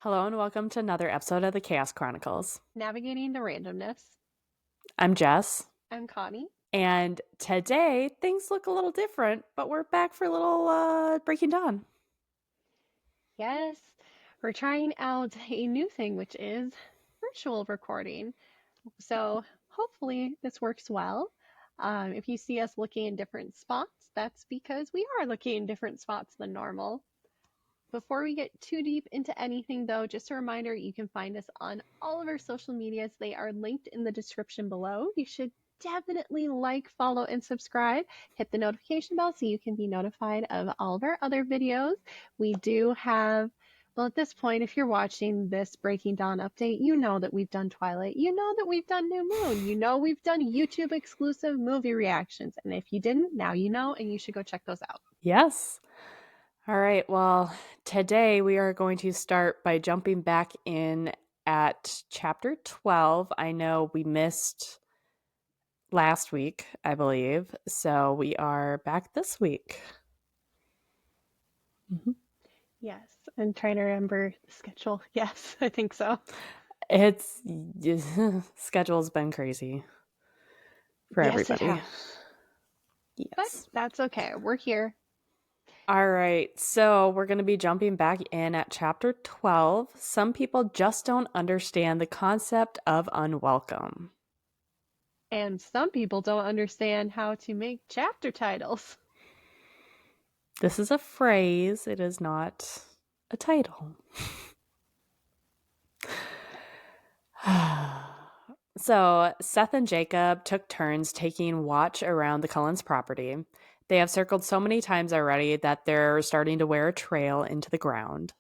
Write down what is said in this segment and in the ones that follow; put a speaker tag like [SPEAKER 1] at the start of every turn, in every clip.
[SPEAKER 1] Hello and welcome to another episode of the Chaos Chronicles.
[SPEAKER 2] Navigating the randomness.
[SPEAKER 1] I'm Jess,
[SPEAKER 2] I'm Connie.
[SPEAKER 1] and today things look a little different, but we're back for a little Breaking Dawn.
[SPEAKER 2] Yes, we're trying out a new thing, which is virtual recording. So hopefully this works well. If you see us looking in different spots, that's because we are looking in different spots than normal. Before we get too deep into anything, though, just a reminder you can find us on all of our social medias. They are linked in the description below. You should definitely like, follow, and subscribe. Hit the notification bell so you can be notified of all of our other videos. We do have, well, at this point, if you're watching this Breaking Dawn update, you know that we've done Twilight. You know that we've done New Moon. You know we've done YouTube exclusive movie reactions. And if you didn't, now you know, and you should go check those out.
[SPEAKER 1] Yes. All right, well, today we are going to start by jumping back in at chapter 12. I know we missed last week, I believe, so we are back this week. Mhm.
[SPEAKER 2] Yes, I'm trying to remember the schedule. Yes, I think so.
[SPEAKER 1] It's schedule's been crazy for
[SPEAKER 2] Yes, it
[SPEAKER 1] everybody.
[SPEAKER 2] has. But
[SPEAKER 1] Yes.
[SPEAKER 2] that's okay. We're here.
[SPEAKER 1] All right, so we're going to be jumping back in at chapter 12. Some people just don't understand the concept of unwelcome.
[SPEAKER 2] And some people don't understand how to make chapter titles.
[SPEAKER 1] This is a phrase, it is not a title. So, Seth and Jacob took turns taking watch around the Cullens property. They have circled so many times already that they're starting to wear a trail into the ground.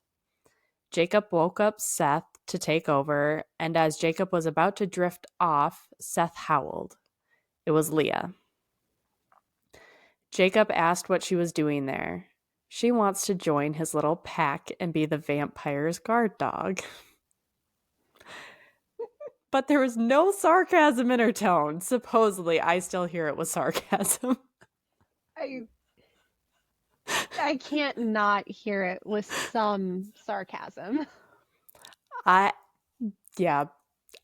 [SPEAKER 1] Jacob woke up Seth to take over, and as Jacob was about to drift off, Seth howled. It was Leah. Jacob asked what she was doing there. She wants to join his little pack and be the vampire's guard dog. But there was no sarcasm in her tone. Supposedly, I still hear it was sarcasm.
[SPEAKER 2] I I can't not hear it with some sarcasm.
[SPEAKER 1] I, yeah,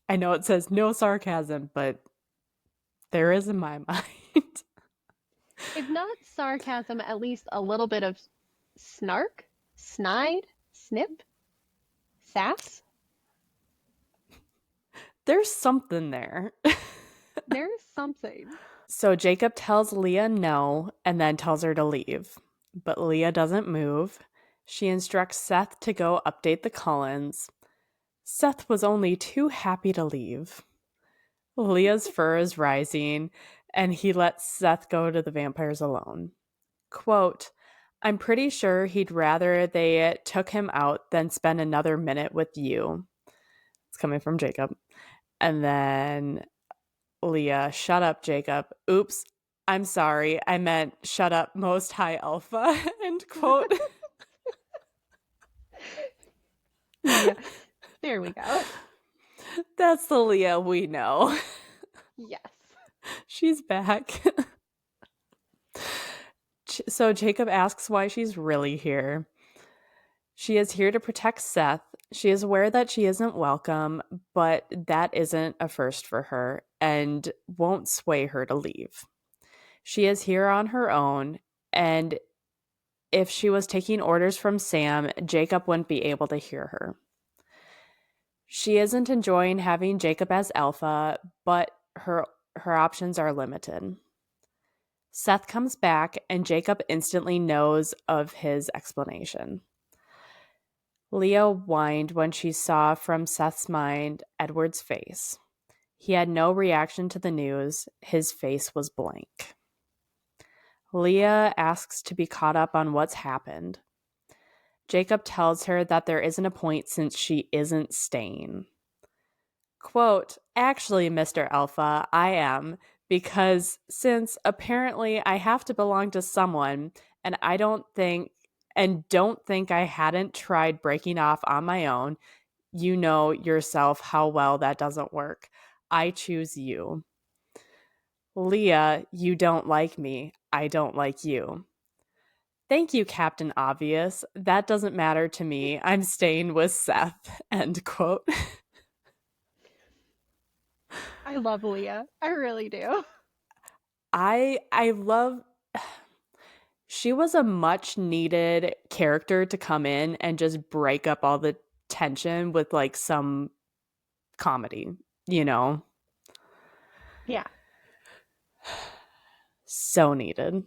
[SPEAKER 1] I know it says no sarcasm, but there is in my mind.
[SPEAKER 2] If not sarcasm, at least a little bit of snark, snide, snip, sass.
[SPEAKER 1] There's something there.
[SPEAKER 2] There's something.
[SPEAKER 1] So Jacob tells Leah no and then tells her to leave. But Leah doesn't move. She instructs Seth to go update the Cullens. Seth was only too happy to leave. Leah's fur is rising, and he lets Seth go to the vampires alone. Quote, I'm pretty sure he'd rather they took him out than spend another minute with you. It's coming from Jacob. And then Leah, shut up, Jacob. Oops, I'm sorry. I meant shut up, most high alpha. End quote.
[SPEAKER 2] Yeah, there we go.
[SPEAKER 1] That's the Leah we know.
[SPEAKER 2] Yes.
[SPEAKER 1] She's back. So Jacob asks why she's really here. She is here to protect Seth. She is aware that she isn't welcome, but that isn't a first for her and won't sway her to leave. She is here on her own, and if she was taking orders from Sam, Jacob wouldn't be able to hear her. She isn't enjoying having Jacob as alpha, but her options are limited. Seth comes back, and Jacob instantly knows of his explanation. Leah whined when she saw from Seth's mind Edward's face. He had no reaction to the news. His face was blank. Leah asks to be caught up on what's happened. Jacob tells her that there isn't a point since she isn't staying. Quote, actually, Mr. Alpha, I am, because since apparently I have to belong to someone, and don't think I hadn't tried breaking off on my own, you know yourself how well that doesn't work. I choose you. Leah, you don't like me. I don't like you. Thank you, Captain Obvious. That doesn't matter to me. I'm staying with Seth. End quote.
[SPEAKER 2] I love Leah. I really do.
[SPEAKER 1] I love she was a much needed character to come in and just break up all the tension with like some comedy, you know?
[SPEAKER 2] Yeah.
[SPEAKER 1] So needed.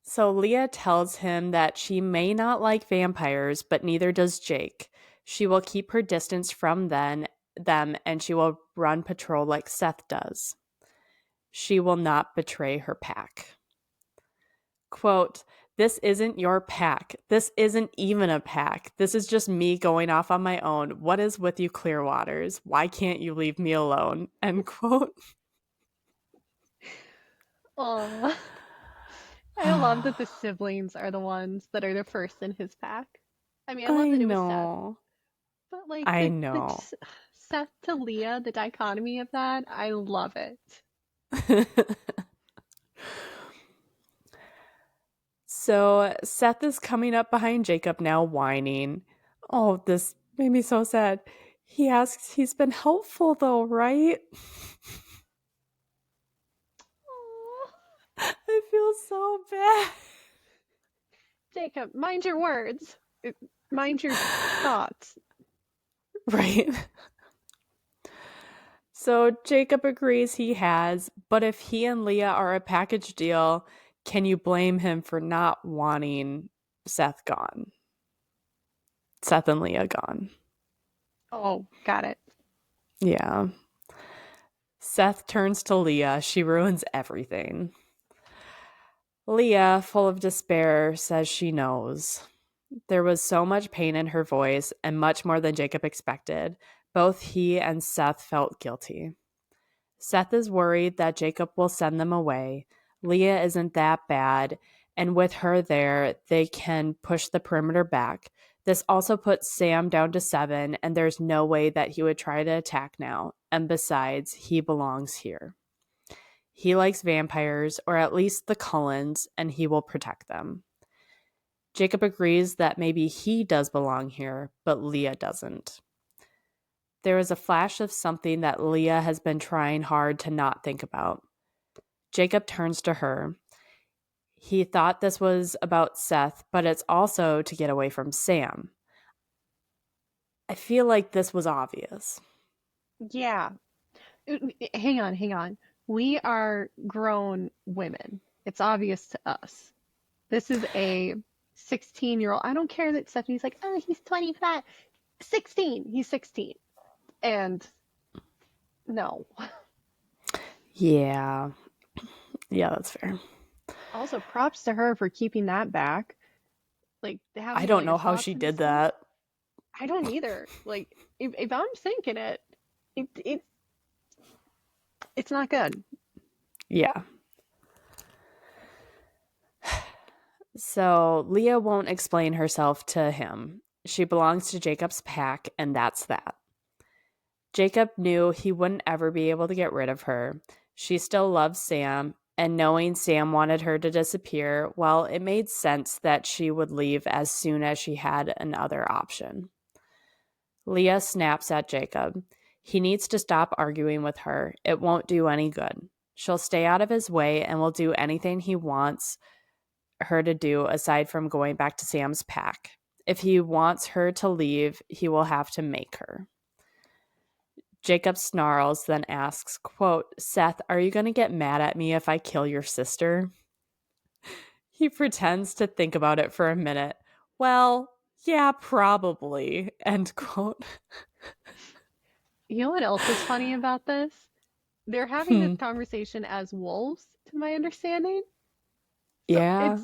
[SPEAKER 1] So Leah tells him that she may not like vampires, but neither does Jake. She will keep her distance from them and she will run patrol like Seth does. She will not betray her pack. Quote, this isn't your pack. This isn't even a pack. This is just me going off on my own. What is with you, Clearwaters? Why can't you leave me alone? End quote.
[SPEAKER 2] Oh, I love that the siblings are the ones that are the first in his pack. I mean, I love
[SPEAKER 1] I
[SPEAKER 2] that it was Seth,
[SPEAKER 1] know.
[SPEAKER 2] but like
[SPEAKER 1] I
[SPEAKER 2] the
[SPEAKER 1] know.
[SPEAKER 2] Seth to Leah, the dichotomy of that, I love it.
[SPEAKER 1] So Seth is coming up behind Jacob now, whining. Oh, this made me so sad. He asks, he's been helpful though, right?
[SPEAKER 2] Oh,
[SPEAKER 1] I feel so bad.
[SPEAKER 2] Jacob, mind your words. Mind your thoughts.
[SPEAKER 1] Right. So Jacob agrees he has, but if he and Leah are a package deal, can you blame him for not wanting Seth gone? Seth and Leah gone.
[SPEAKER 2] Oh, got it.
[SPEAKER 1] Yeah. Seth turns to Leah. She ruins everything. Leah, full of despair, says she knows. There was so much pain in her voice and much more than Jacob expected. Both he and Seth felt guilty. Seth is worried that Jacob will send them away. Leah isn't that bad, and with her there, they can push the perimeter back. This also puts Sam down to 7, and there's no way that he would try to attack now. And besides, he belongs here. He likes vampires, or at least the Cullens, and he will protect them. Jacob agrees that maybe he does belong here, but Leah doesn't. There is a flash of something that Leah has been trying hard to not think about. Jacob turns to her. He thought this was about Seth, but it's also to get away from Sam. I feel like this was obvious.
[SPEAKER 2] Yeah. Hang on, hang on. We are grown women. It's obvious to us. This is a 16-year-old. I don't care that Stephanie's like, oh, he's 25. 16. He's 16. And no.
[SPEAKER 1] Yeah. Yeah, that's fair.
[SPEAKER 2] Also, props to her for keeping that back. Like
[SPEAKER 1] I
[SPEAKER 2] having
[SPEAKER 1] don't
[SPEAKER 2] like a
[SPEAKER 1] know how
[SPEAKER 2] soft
[SPEAKER 1] she
[SPEAKER 2] sense
[SPEAKER 1] did
[SPEAKER 2] of humor.
[SPEAKER 1] that.
[SPEAKER 2] I don't either. Like if I'm thinking it, it it's not good.
[SPEAKER 1] Yeah. So Leah won't explain herself to him. She belongs to Jacob's pack, and that's that. Jacob knew he wouldn't ever be able to get rid of her. She still loves Sam, and knowing Sam wanted her to disappear, well, it made sense that she would leave as soon as she had another option. Leah snaps at Jacob. He needs to stop arguing with her. It won't do any good. She'll stay out of his way and will do anything he wants her to do aside from going back to Sam's pack. If he wants her to leave, he will have to make her. Jacob snarls, then asks, quote, Seth, are you going to get mad at me if I kill your sister? He pretends to think about it for a minute. Well, yeah, probably, end quote.
[SPEAKER 2] You know what else is funny about this? They're having this
[SPEAKER 1] Hmm.
[SPEAKER 2] conversation as wolves, to my understanding. So
[SPEAKER 1] Yeah.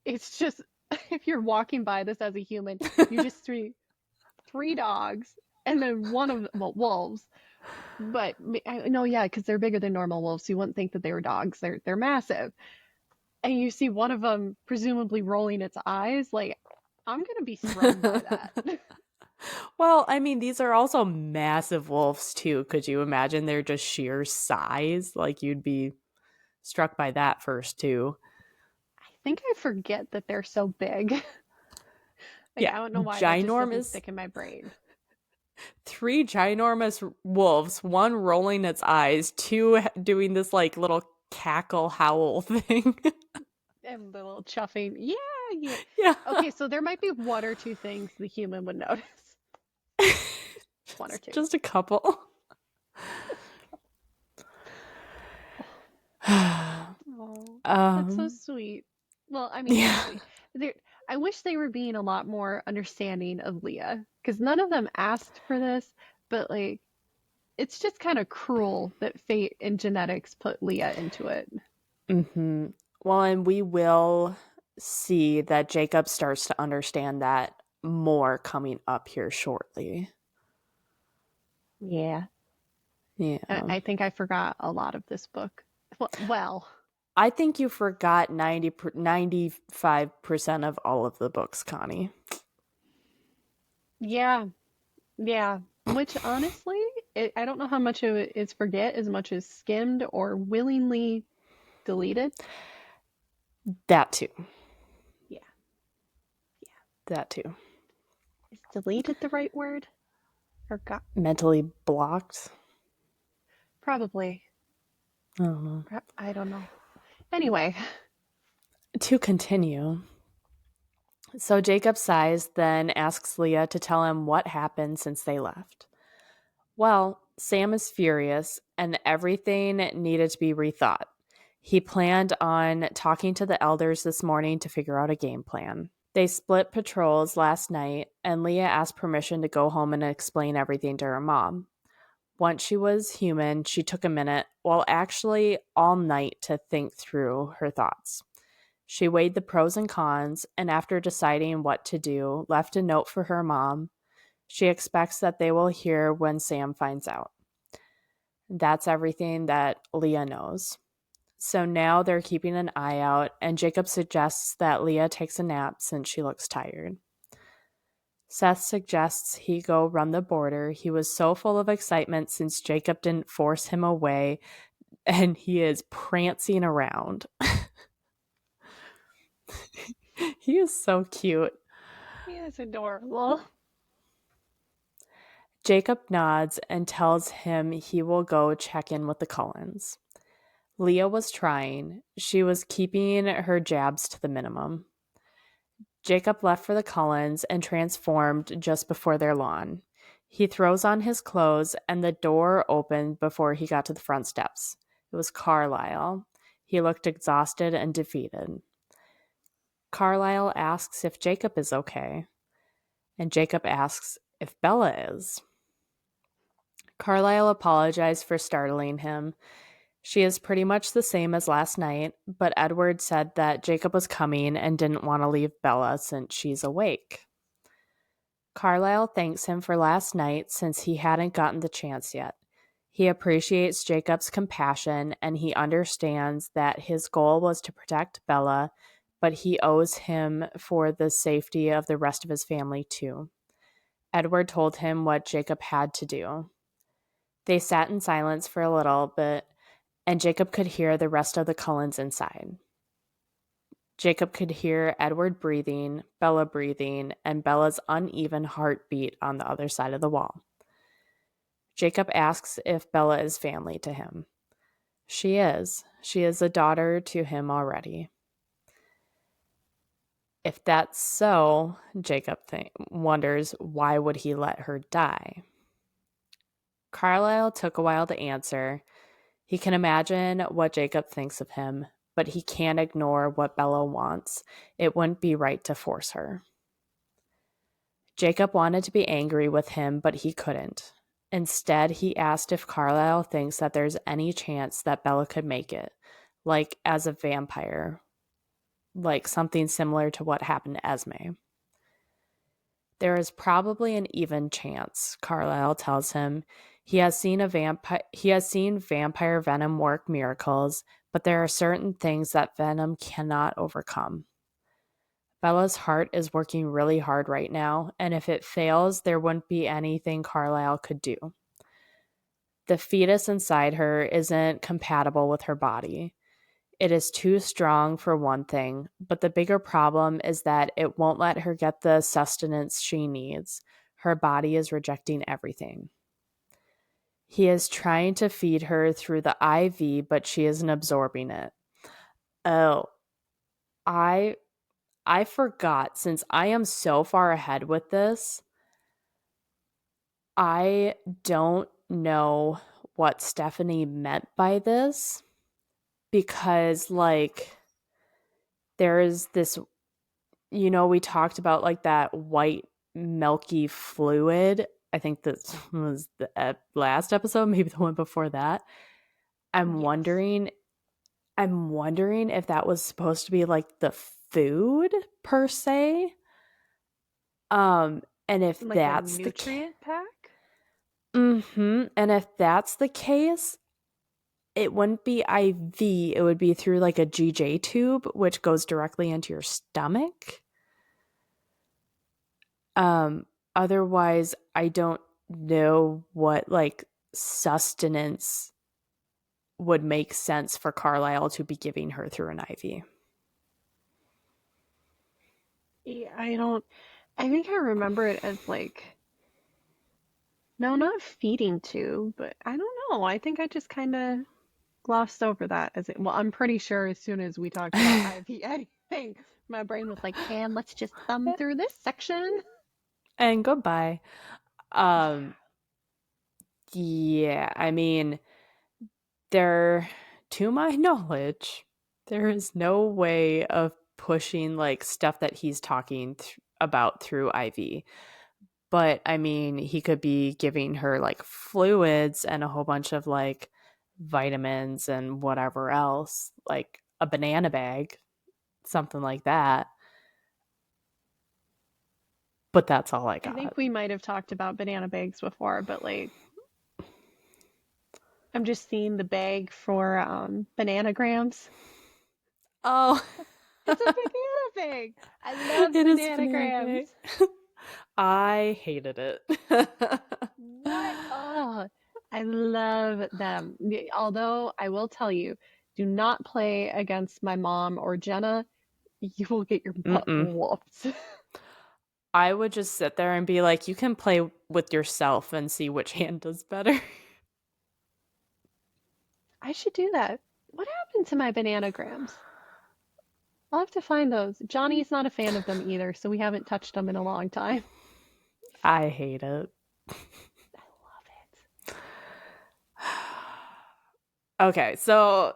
[SPEAKER 2] it's just if you're walking by this as a human, you just see three dogs and then one of them, well, wolves. But I know, yeah, because they're bigger than normal wolves. So you wouldn't think that they were dogs. They're massive. And you see one of them presumably rolling its eyes. Like, I'm gonna be thrown by that.
[SPEAKER 1] Well, I mean, these are also massive wolves, too. Could you imagine they're just sheer size? Like, you'd be struck by that first, too.
[SPEAKER 2] think I forget that they're so big. Like,
[SPEAKER 1] Yeah,
[SPEAKER 2] I don't know why that just doesn't
[SPEAKER 1] ginormous.
[SPEAKER 2] stick in my brain.
[SPEAKER 1] Three ginormous wolves, one rolling its eyes, two doing this like little cackle howl thing.
[SPEAKER 2] And the little chuffing. Yeah, yeah.
[SPEAKER 1] Yeah.
[SPEAKER 2] Okay, so there might be one or two things the human would notice. One or two.
[SPEAKER 1] Just a couple.
[SPEAKER 2] Oh, that's so
[SPEAKER 1] um,
[SPEAKER 2] sweet. Well, I mean,
[SPEAKER 1] yeah.
[SPEAKER 2] honestly, they I wish they were being a lot more understanding of Leah because none of them asked for this, but like it's just kind of cruel that fate and genetics put Leah into it.
[SPEAKER 1] hmm Well, and we will see that Jacob starts to understand that more coming up here shortly.
[SPEAKER 2] Yeah.
[SPEAKER 1] Yeah.
[SPEAKER 2] I think I forgot a lot of this book. Well,
[SPEAKER 1] I think you forgot 95% of all of the books, Connie.
[SPEAKER 2] yeah, yeah. Which honestly, I don't know how much of it is forget as much as skimmed or willingly deleted.
[SPEAKER 1] That too.
[SPEAKER 2] Yeah, yeah.
[SPEAKER 1] That too.
[SPEAKER 2] Is deleted the right word? Or got
[SPEAKER 1] Mentally blocked.
[SPEAKER 2] probably.
[SPEAKER 1] I don't know.
[SPEAKER 2] I don't know. Anyway,
[SPEAKER 1] To continue, so Jacob sighs, then asks Leah to tell him what happened since they left. Well, Sam is furious, and everything needed to be rethought. He planned on talking to the elders this morning to figure out a game plan. They split patrols last night, and Leah asked permission to go home and explain everything to her mom. Once she was human, she took a minute, well, actually, all night to think through her thoughts. She weighed the pros and cons, and after deciding what to do, left a note for her mom. She expects that they will hear when Sam finds out. That's everything that Leah knows. So now they're keeping an eye out, and Jacob suggests that Leah takes a nap since she looks tired. Seth suggests he go run the border. He was so full of excitement since Jacob didn't force him away, and he is prancing around. He is so cute.
[SPEAKER 2] he is adorable.
[SPEAKER 1] Jacob nods and tells him he will go check in with the Cullens. Leah was trying. She was keeping her jabs to the minimum. Jacob left for the Cullens and transformed just before their lawn. He throws on his clothes and the door opened before he got to the front steps. It was Carlisle. He looked exhausted and defeated. Carlisle asks if Jacob is okay, and Jacob asks if Bella is. Carlisle apologized for startling him. She is pretty much the same as last night, but Edward said that Jacob was coming and didn't want to leave Bella since she's awake. Carlisle thanks him for last night since he hadn't gotten the chance yet. He appreciates Jacob's compassion and he understands that his goal was to protect Bella, but he owes him for the safety of the rest of his family too. Edward told him what Jacob had to do. They sat in silence for a little bit, and Jacob could hear the rest of the Cullens inside. Jacob could hear Edward breathing, Bella breathing, and Bella's uneven heartbeat on the other side of the wall. Jacob asks if Bella is family to him. She is. She is a daughter to him already. If that's so, Jacob wonders, why would he let her die? Carlisle took a while to answer. He can imagine what Jacob thinks of him, but he can't ignore what Bella wants. It wouldn't be right to force her. Jacob wanted to be angry with him, but he couldn't. Instead, he asked if Carlisle thinks that there's any chance that Bella could make it, like as a vampire, like something similar to what happened to Esme. There is probably an even chance, Carlisle tells him. He has seen vampire venom work miracles, but there are certain things that venom cannot overcome. Bella's heart is working really hard right now, and if it fails, there wouldn't be anything Carlisle could do. The fetus inside her isn't compatible with her body. It is too strong for one thing, but the bigger problem is that it won't let her get the sustenance she needs. Her body is rejecting everything. He is trying to feed her through the IV, but she isn't absorbing it. Oh, I I forgot, since I am so far ahead with this. I don't know what Stephanie meant by this, because like there is this, we talked about like that white milky fluid. I think this was the last episode, maybe the one before that. I'm
[SPEAKER 2] Yes.
[SPEAKER 1] wondering I'm wondering if that was supposed to be like the food per se. And if
[SPEAKER 2] Like a
[SPEAKER 1] that's the case,
[SPEAKER 2] nutrient pack?
[SPEAKER 1] and if that's the case, it wouldn't be IV, it would be through like a GJ tube, which goes directly into your stomach. Um, Otherwise, I don't know what like sustenance would make sense for Carlisle to be giving her through an IV.
[SPEAKER 2] Yeah, I think I remember it as like, no, not feeding tube, but I don't know. I think I just kind of glossed over that as it, well, I'm pretty sure as soon as we talked about IV anything, my brain was like, and let's just thumb through this section.
[SPEAKER 1] And goodbye.
[SPEAKER 2] Yeah.
[SPEAKER 1] Um, yeah, I mean, there, to my knowledge, there is no way of pushing like stuff that he's talking about through IV. But I mean, he could be giving her like fluids and a whole bunch of like vitamins and whatever else, like a banana bag, something like that. But that's all I
[SPEAKER 2] I
[SPEAKER 1] got.
[SPEAKER 2] think we might have talked about banana bags before, but like, I'm just seeing the bag for bananagrams.
[SPEAKER 1] Oh,
[SPEAKER 2] It's a banana bag. I love
[SPEAKER 1] it is banana
[SPEAKER 2] bananagrams.
[SPEAKER 1] bag. I hated it.
[SPEAKER 2] What? Oh, I love them. Although I will tell you, do not play against my mom or Jenna. You will get your butt
[SPEAKER 1] Mm-mm.
[SPEAKER 2] whooped.
[SPEAKER 1] I would just sit there and be like, you can play with yourself and see which hand does better.
[SPEAKER 2] I should do that. What happened to my bananagrams? I'll have to find those. Johnny's not a fan of them either, so we haven't touched them in a long time.
[SPEAKER 1] I hate it.
[SPEAKER 2] I love it.
[SPEAKER 1] Okay, so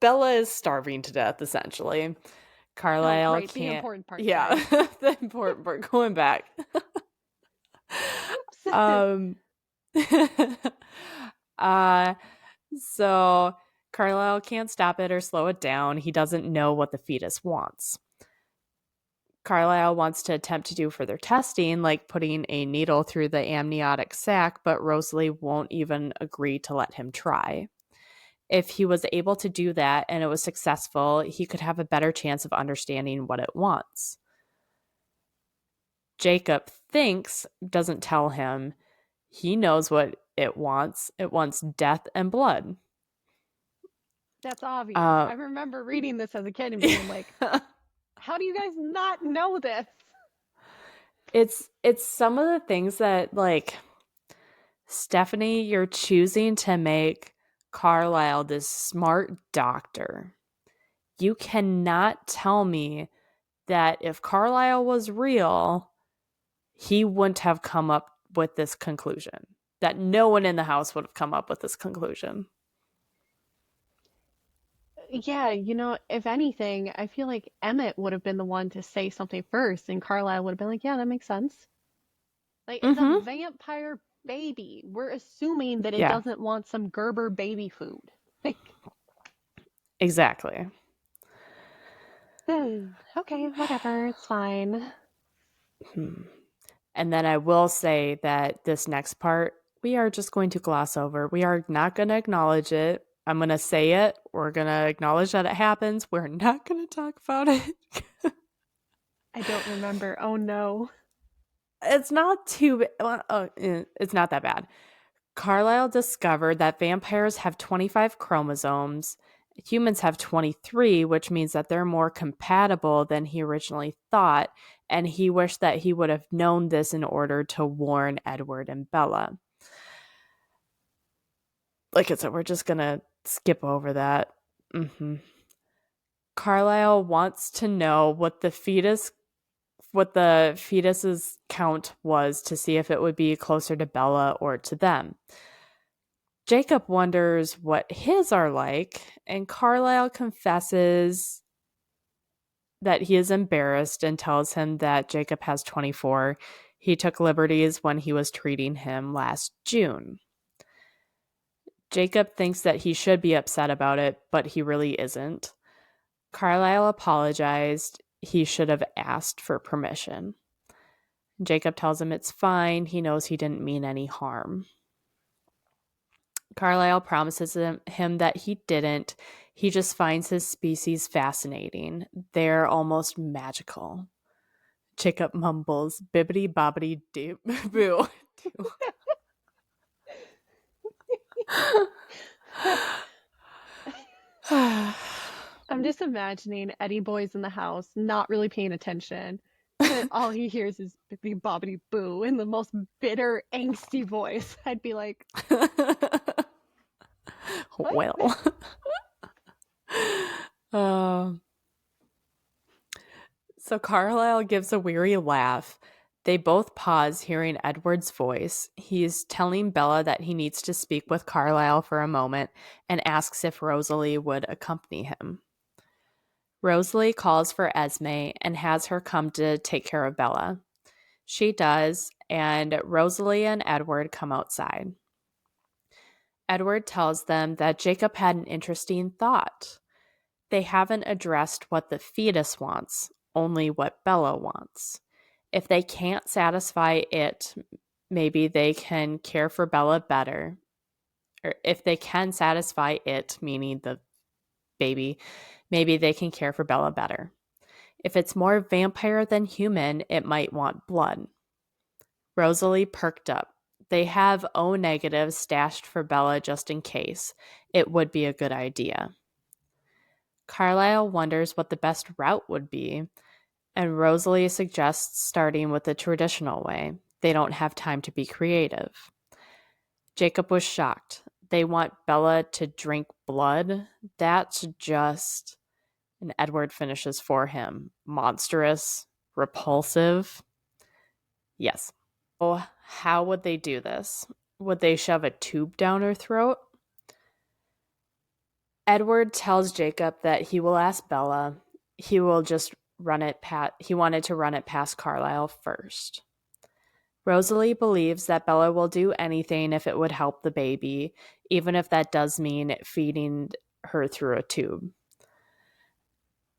[SPEAKER 1] Bella is starving to death, essentially.
[SPEAKER 2] Oh,
[SPEAKER 1] Carlisle
[SPEAKER 2] right, the
[SPEAKER 1] can't.
[SPEAKER 2] important part.
[SPEAKER 1] Yeah,
[SPEAKER 2] Sorry.
[SPEAKER 1] the important part. Going back.
[SPEAKER 2] Oops.
[SPEAKER 1] um. uh. So Carlisle can't stop it or slow it down. He doesn't know what the fetus wants. Carlisle wants to attempt to do further testing, like putting a needle through the amniotic sac, but Rosalie won't even agree to let him try. If he was able to do that and it was successful, he could have a better chance of understanding what it wants. Jacob thinks, doesn't tell him, he knows what it wants. It wants death and blood.
[SPEAKER 2] That's obvious.
[SPEAKER 1] Uh,
[SPEAKER 2] I remember reading this as a kid and being like, how do you guys not know this?
[SPEAKER 1] it's some of the things that like Stephanie, you're choosing to make Carlisle this smart doctor. You cannot tell me that if Carlisle was real, he wouldn't have come up with this conclusion. That no one in the house would have come up with this conclusion.
[SPEAKER 2] Yeah, if anything, I feel like Emmett would have been the one to say something first, and Carlisle would have been like, yeah, that makes sense. Like, it's a
[SPEAKER 1] Mm-hmm.
[SPEAKER 2] vampire baby. We're assuming that it
[SPEAKER 1] Yeah,
[SPEAKER 2] doesn't want some Gerber baby food. Like,
[SPEAKER 1] exactly.
[SPEAKER 2] okay, whatever, it's fine.
[SPEAKER 1] Hmm. And then I will say that this next part, we are just going to gloss over. We are not going to acknowledge it. I'm going to say it. We're going to acknowledge that it happens. We're not going to talk about it.
[SPEAKER 2] I don't remember. Oh no.
[SPEAKER 1] It's not too well, it's not that bad. Carlisle discovered that vampires have 25 chromosomes. Humans have 23, which means that they're more compatible than he originally thought, and he wished that he would have known this in order to warn Edward and Bella. Like I said, we're just gonna skip over that. Carlisle wants to know what the fetus's count was to see if it would be closer to Bella or to them. Jacob wonders what his are like, and Carlisle confesses that he is embarrassed and tells him that Jacob has 24. He took liberties when he was treating him last June. Jacob thinks that he should be upset about it, but he really isn't. Carlisle apologized. He should have asked for permission. Jacob tells him it's fine. He knows he didn't mean any harm. Carlisle promises him that he didn't. He just finds his species fascinating. They're almost magical. Jacob mumbles, bibbity bobbity doo boo.
[SPEAKER 2] I'm just imagining Eddie Boy's in the house, not really paying attention. And all he hears is bibbidi bobbidi boo in the most bitter, angsty voice. I'd be like,
[SPEAKER 1] well. So Carlisle gives a weary laugh. They both pause, hearing Edward's voice. He's telling Bella that he needs to speak with Carlisle for a moment and asks if Rosalie would accompany him. Rosalie calls for Esme and has her come to take care of Bella. She does, and Rosalie and Edward come outside. Edward tells them that Jacob had an interesting thought. They haven't addressed what the fetus wants, only what Bella wants. If they can't satisfy it, maybe they can care for Bella better. Or if they can satisfy it, meaning the baby, maybe they can care for Bella better. If it's more vampire than human, it might want blood. Rosalie perked up. They have O negative stashed for Bella just in case. It would be a good idea. Carlisle wonders what the best route would be, and Rosalie suggests starting with the traditional way. They don't have time to be creative. Jacob was shocked. They want Bella to drink blood? That's just... And Edward finishes for him. Monstrous. Repulsive. Yes. Oh, how would they do this? Would they shove a tube down her throat? Edward tells Jacob that he will ask Bella. He will just he wanted to run it past Carlisle first. Rosalie believes that Bella will do anything if it would help the baby, even if that does mean feeding her through a tube.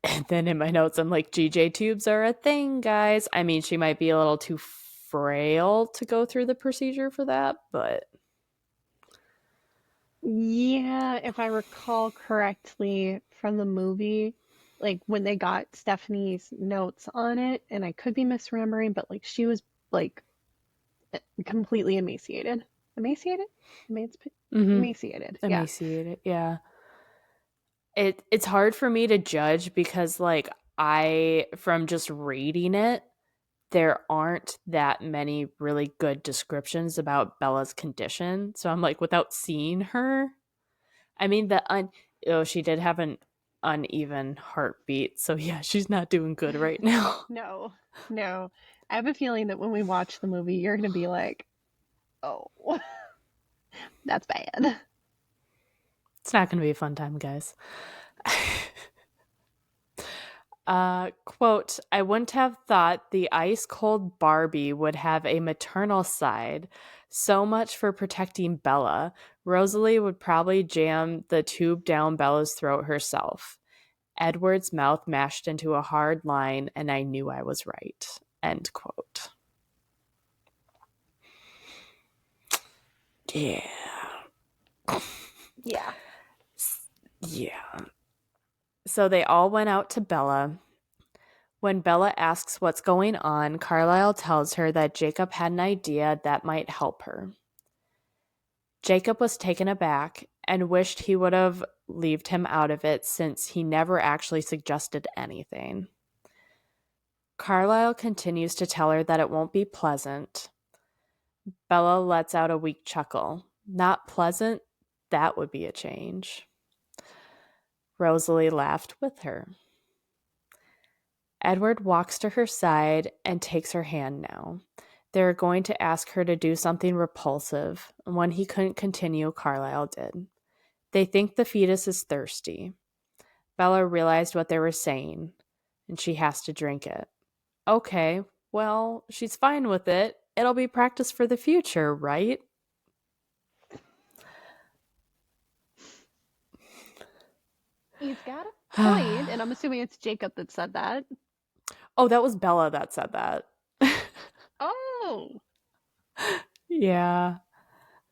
[SPEAKER 1] And then in my notes, I'm like, GJ tubes are a thing, guys. I mean, she might be a little too frail to go through the procedure for that, but...
[SPEAKER 2] yeah, if I recall correctly from the movie, like when they got Stephanie's notes on it, and I could be misremembering, but like she was like completely emaciated. Emaciated? Emaciated. Yeah.
[SPEAKER 1] Emaciated, yeah. It's hard for me to judge because, like, from just reading it, there aren't that many really good descriptions about Bella's condition. So I'm like, without seeing her, I mean, she did have an uneven heartbeat. So yeah, she's not doing good right now.
[SPEAKER 2] No, no. I have a feeling that when we watch the movie, you're going to be like, oh, that's bad.
[SPEAKER 1] It's not going to be a fun time, guys. Quote, I wouldn't have thought the ice cold Barbie would have a maternal side. So much for protecting Bella. Rosalie would probably jam the tube down Bella's throat herself. Edward's mouth mashed into a hard line, and I knew I was right. End quote. Yeah.
[SPEAKER 2] Yeah.
[SPEAKER 1] Yeah. So they all went out to Bella. When Bella asks what's going on, Carlisle tells her that Jacob had an idea that might help her. Jacob was taken aback and wished he would have left him out of it since he never actually suggested anything. Carlisle continues to tell her that it won't be pleasant. Bella lets out a weak chuckle. Not pleasant? That would be a change. Rosalie laughed with her. Edward walks to her side and takes her hand now. They're going to ask her to do something repulsive. When he couldn't continue, Carlisle did. They think the fetus is thirsty. Bella realized what they were saying, and she has to drink it. Okay, well, she's fine with it. It'll be practice for the future, right?
[SPEAKER 2] He's got a point, and I'm assuming it's Jacob that said that.
[SPEAKER 1] Oh, that was Bella that said that.
[SPEAKER 2] Oh,
[SPEAKER 1] Yeah,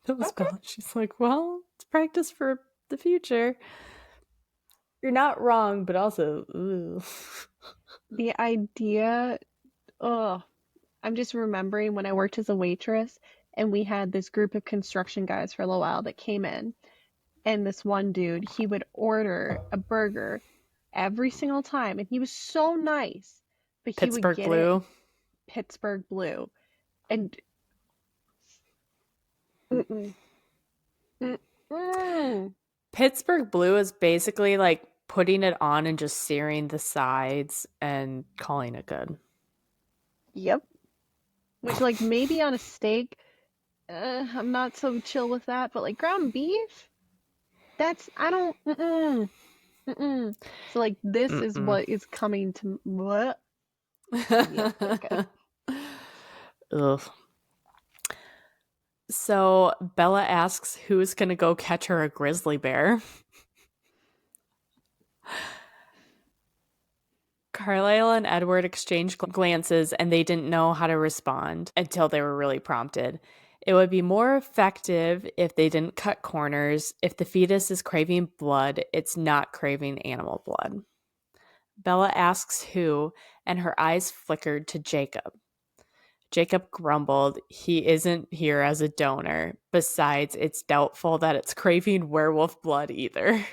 [SPEAKER 1] that was
[SPEAKER 2] okay.
[SPEAKER 1] Bella. She's like, well, it's practice for the future. You're not wrong, but also, ooh.
[SPEAKER 2] The idea, oh, I'm just remembering when I worked as a waitress and we had this group of construction guys for a little while that came in. And this one dude, he would order a burger every single time. And he was so nice, but he would
[SPEAKER 1] Pittsburgh
[SPEAKER 2] get it
[SPEAKER 1] Blue.
[SPEAKER 2] Pittsburgh Blue. And mm-mm, mm-mm.
[SPEAKER 1] Pittsburgh Blue is basically like putting it on and just searing the sides and calling it good.
[SPEAKER 2] Yep. Which, like, maybe on a steak, I'm not so chill with that. But like ground beef, I don't. Mm-mm, mm-mm. So like, this is
[SPEAKER 1] Mm-mm.
[SPEAKER 2] what is coming to what? Yep. Okay.
[SPEAKER 1] Ugh. So Bella asks who's going to go catch her a grizzly bear. Carlisle and Edward exchanged glances and they didn't know how to respond until they were really prompted. It would be more effective if they didn't cut corners. If the fetus is craving blood, it's not craving animal blood. Bella asks who, and her eyes flickered to Jacob. Jacob grumbled he isn't here as a donor. Besides, it's doubtful that it's craving werewolf blood either.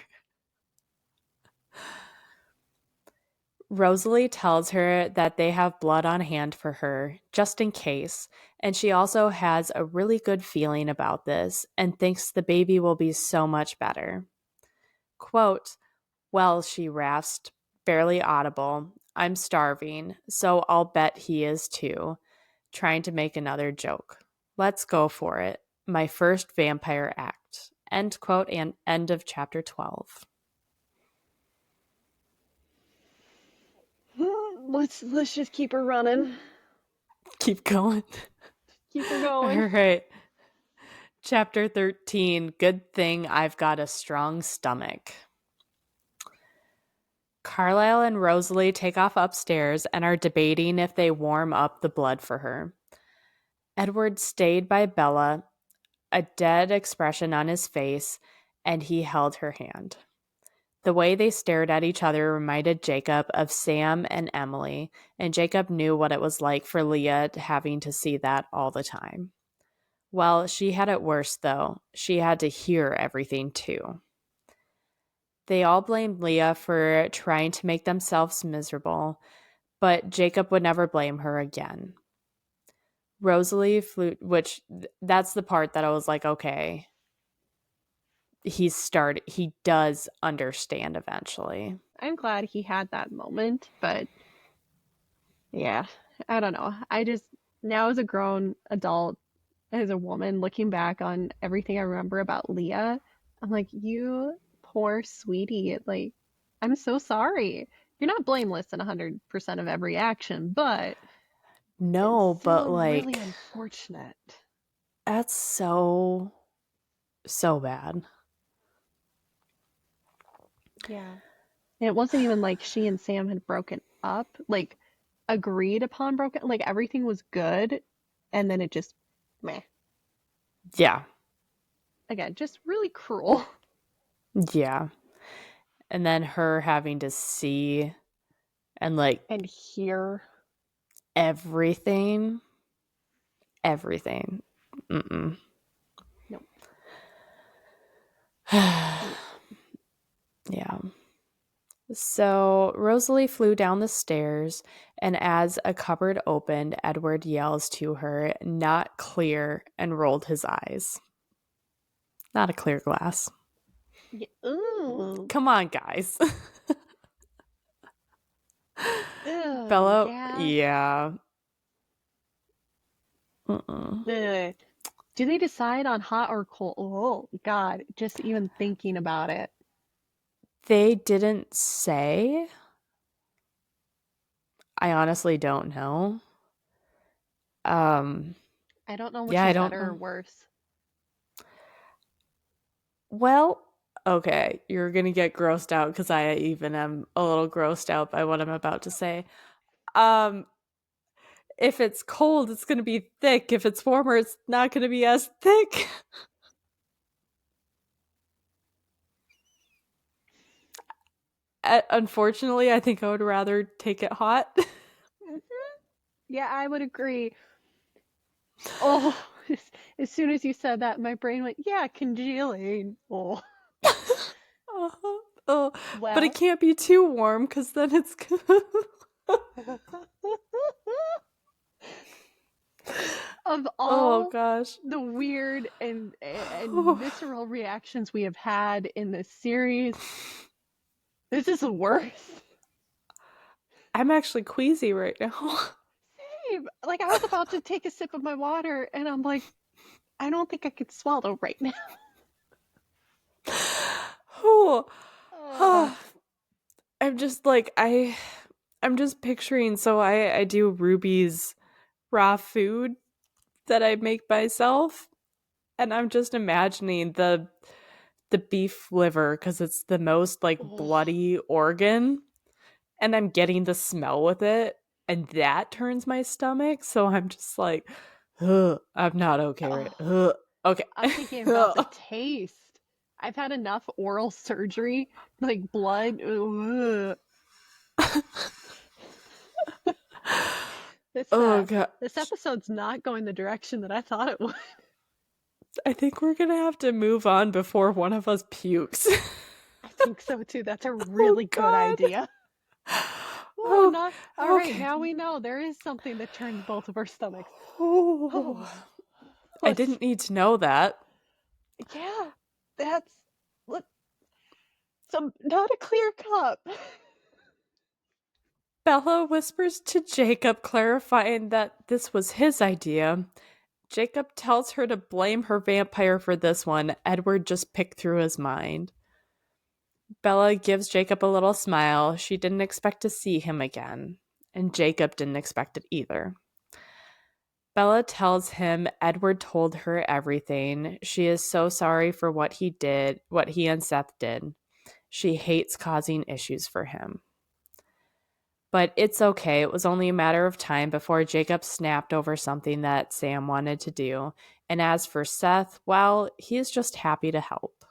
[SPEAKER 1] Rosalie tells her that they have blood on hand for her, just in case, and she also has a really good feeling about this and thinks the baby will be so much better. Quote, well, she rasped, barely audible, I'm starving, so I'll bet he is too, trying to make another joke. Let's go for it. My first vampire act. End quote and end of chapter 12.
[SPEAKER 2] Let's just keep her running.
[SPEAKER 1] Keep going.
[SPEAKER 2] Keep her
[SPEAKER 1] All
[SPEAKER 2] going.
[SPEAKER 1] right. Chapter 13. Good thing I've got a strong stomach. Carlisle and Rosalie take off upstairs and are debating if they warm up the blood for her. Edward stayed by Bella, a dead expression on his face, and he held her hand. The way they stared at each other reminded Jacob of Sam and Emily, and Jacob knew what it was like for Leah having to see that all the time. Well, she had it worse, though. She had to hear everything, too. They all blamed Leah for trying to make themselves miserable, but Jacob would never blame her again. Rosalie flew, which that's the part that I was like, okay, he does understand eventually.
[SPEAKER 2] I'm glad he had that moment, but yeah, I don't know. I just now as a grown adult, as a woman looking back on everything I remember about Leah, I'm like, you poor sweetie. Like, I'm so sorry. You're not blameless in 100% of every action, but it's
[SPEAKER 1] No, but
[SPEAKER 2] still really
[SPEAKER 1] like,
[SPEAKER 2] unfortunate.
[SPEAKER 1] that's so, so bad.
[SPEAKER 2] Yeah. And it wasn't even like she and Sam had broken up, like agreed upon broken, like everything was good, and then it just meh.
[SPEAKER 1] Yeah.
[SPEAKER 2] Again, just really cruel.
[SPEAKER 1] Yeah. And then her having to see and like
[SPEAKER 2] And here,
[SPEAKER 1] everything, everything. Mm-mm.
[SPEAKER 2] no. Mm.
[SPEAKER 1] Yeah. So Rosalie flew down the stairs, and as a cupboard opened, Edward yells to her, "Not clear," and rolled his eyes. Not a clear glass.
[SPEAKER 2] Yeah. Ooh.
[SPEAKER 1] Come on, guys.
[SPEAKER 2] Ew,
[SPEAKER 1] Bella,
[SPEAKER 2] yeah.
[SPEAKER 1] yeah. Mm-mm.
[SPEAKER 2] Ugh. Do they decide on hot or cold? Oh, God, just even thinking about it.
[SPEAKER 1] They didn't say. I honestly don't know. Um,
[SPEAKER 2] I don't know which
[SPEAKER 1] yeah, I
[SPEAKER 2] is
[SPEAKER 1] don't
[SPEAKER 2] better or
[SPEAKER 1] know.
[SPEAKER 2] worse.
[SPEAKER 1] Well, okay, you're gonna get grossed out because I even am a little grossed out by what I'm about to say. Um, if it's cold, it's gonna be thick. If it's warmer, it's not gonna be as thick. Unfortunately, I think I would rather take it hot.
[SPEAKER 2] Mhm. Yeah, I would agree. Oh, as soon as you said that, my brain went, yeah, congealing. Oh,
[SPEAKER 1] Uh-huh. Oh, but it
[SPEAKER 2] well.
[SPEAKER 1] can't be too warm because then it's.
[SPEAKER 2] Of
[SPEAKER 1] Oh
[SPEAKER 2] all
[SPEAKER 1] gosh.
[SPEAKER 2] the weird and visceral reactions we have had in this series, this is the worst.
[SPEAKER 1] I'm actually queasy right now.
[SPEAKER 2] Same. Like I was about to take a sip of my water, and I'm like, I don't think I could swallow right now.
[SPEAKER 1] Oh,
[SPEAKER 2] Ugh.
[SPEAKER 1] oh, I'm just like I'm just picturing. So I do Ruby's raw food that I make myself, and I'm just imagining the beef liver because it's the most like
[SPEAKER 2] Oh,
[SPEAKER 1] bloody organ, and I'm getting the smell with it, and that turns my stomach. So I'm just like, ugh, I'm not okay right.
[SPEAKER 2] oh.
[SPEAKER 1] Ugh, okay.
[SPEAKER 2] I'm thinking about the taste. I've had enough oral surgery, like blood. Ugh. This
[SPEAKER 1] Oh
[SPEAKER 2] uh,
[SPEAKER 1] god.
[SPEAKER 2] this episode's not going the direction that I thought it would.
[SPEAKER 1] I think we're gonna have to move on before one of us pukes.
[SPEAKER 2] I think so too. That's a
[SPEAKER 1] Oh
[SPEAKER 2] really good
[SPEAKER 1] god.
[SPEAKER 2] idea. Oh,
[SPEAKER 1] Oh,
[SPEAKER 2] not all right.
[SPEAKER 1] okay.
[SPEAKER 2] Now we know there is something that turns both of our stomachs.
[SPEAKER 1] Oh,
[SPEAKER 2] Oh,
[SPEAKER 1] I
[SPEAKER 2] let's.
[SPEAKER 1] didn't need to know that.
[SPEAKER 2] Yeah, that's let some not a clear cup.
[SPEAKER 1] Bella whispers to Jacob, clarifying that this was his idea. Jacob tells her to blame her vampire for this one. Edward just picked through his mind. Bella gives Jacob a little smile. She didn't expect to see him again, and Jacob didn't expect it either. Bella tells him Edward told her everything. She is so sorry for what he did, what he and Seth did. She hates causing issues for him. But it's okay. It was only a matter of time before Jacob snapped over something that Sam wanted to do. And as for Seth, well, he is just happy to help.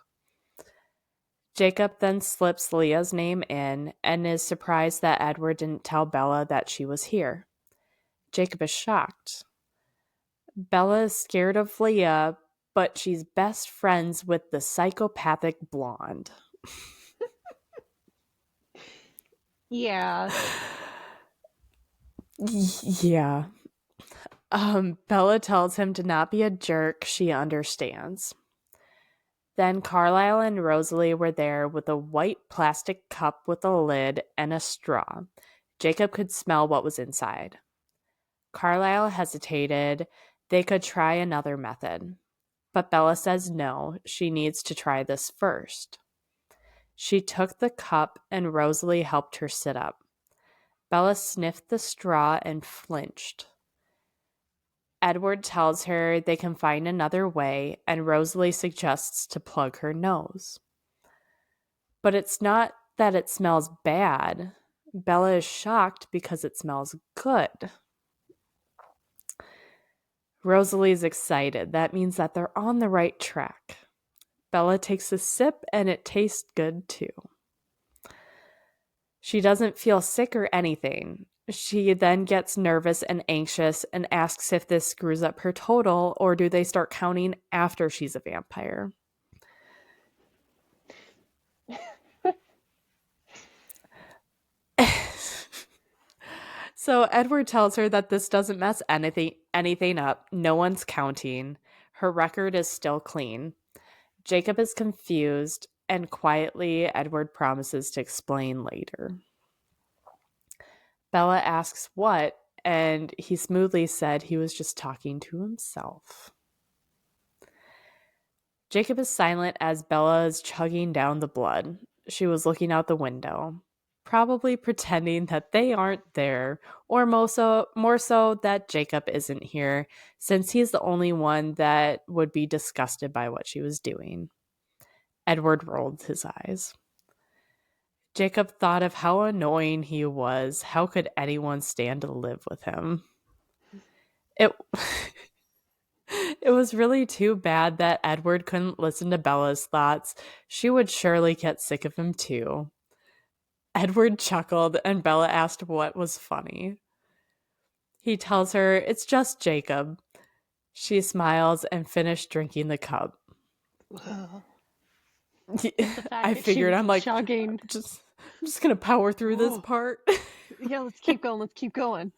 [SPEAKER 1] Jacob then slips Leah's name in and is surprised that Edward didn't tell Bella that she was here. Jacob is shocked. Bella is scared of Leah, but she's best friends with the psychopathic blonde.
[SPEAKER 2] Yeah,
[SPEAKER 1] Yeah. Bella tells him to not be a jerk. She understands. Then Carlisle and Rosalie were there with a white plastic cup with a lid and a straw. Jacob could smell what was inside. Carlisle hesitated. They could try another method. But Bella says no, she needs to try this first. She took the cup and Rosalie helped her sit up. Bella sniffed the straw and flinched. Edward tells her they can find another way, and Rosalie suggests to plug her nose. But it's not that it smells bad. Bella is shocked because it smells good. Rosalie's excited. That means that they're on the right track. Bella takes a sip and it tastes good too. She doesn't feel sick or anything. She then gets nervous and anxious and asks if this screws up her total or do they start counting after she's a vampire. So Edward tells her that this doesn't mess anything up. No one's counting. Her record is still clean. Jacob is confused, and quietly Edward promises to explain later. Bella asks what, and he smoothly said he was just talking to himself. Jacob is silent as Bella is chugging down the blood. She was looking out the window, probably pretending that they aren't there, or more so that Jacob isn't here, since he's the only one that would be disgusted by what she was doing. Edward rolled his eyes. Jacob thought of how annoying he was. How could anyone stand to live with him? It It was really too bad that Edward couldn't listen to Bella's thoughts. She would surely get sick of him too. Edward chuckled, and Bella asked what was funny. He tells her it's just Jacob. She smiles and finished drinking the cup.
[SPEAKER 2] Just the fact
[SPEAKER 1] I
[SPEAKER 2] that she
[SPEAKER 1] figured,
[SPEAKER 2] was
[SPEAKER 1] I'm like,
[SPEAKER 2] chugging.
[SPEAKER 1] I'm just gonna power through this
[SPEAKER 2] Oh,
[SPEAKER 1] part.
[SPEAKER 2] yeah, let's keep going. Let's keep going.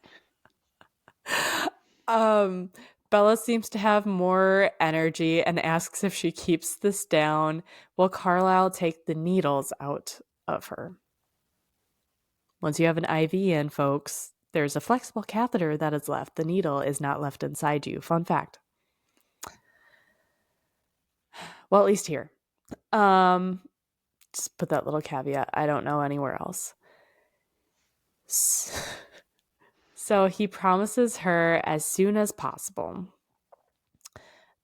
[SPEAKER 1] um Bella seems to have more energy and asks if she keeps this down while Carlisle takes the needles out of her. Once you have an IV in, folks, there's a flexible catheter that is left. The needle is not left inside you. Fun fact. Well, at least here. Um, just put that little caveat. I don't know anywhere else. So he promises her as soon as possible.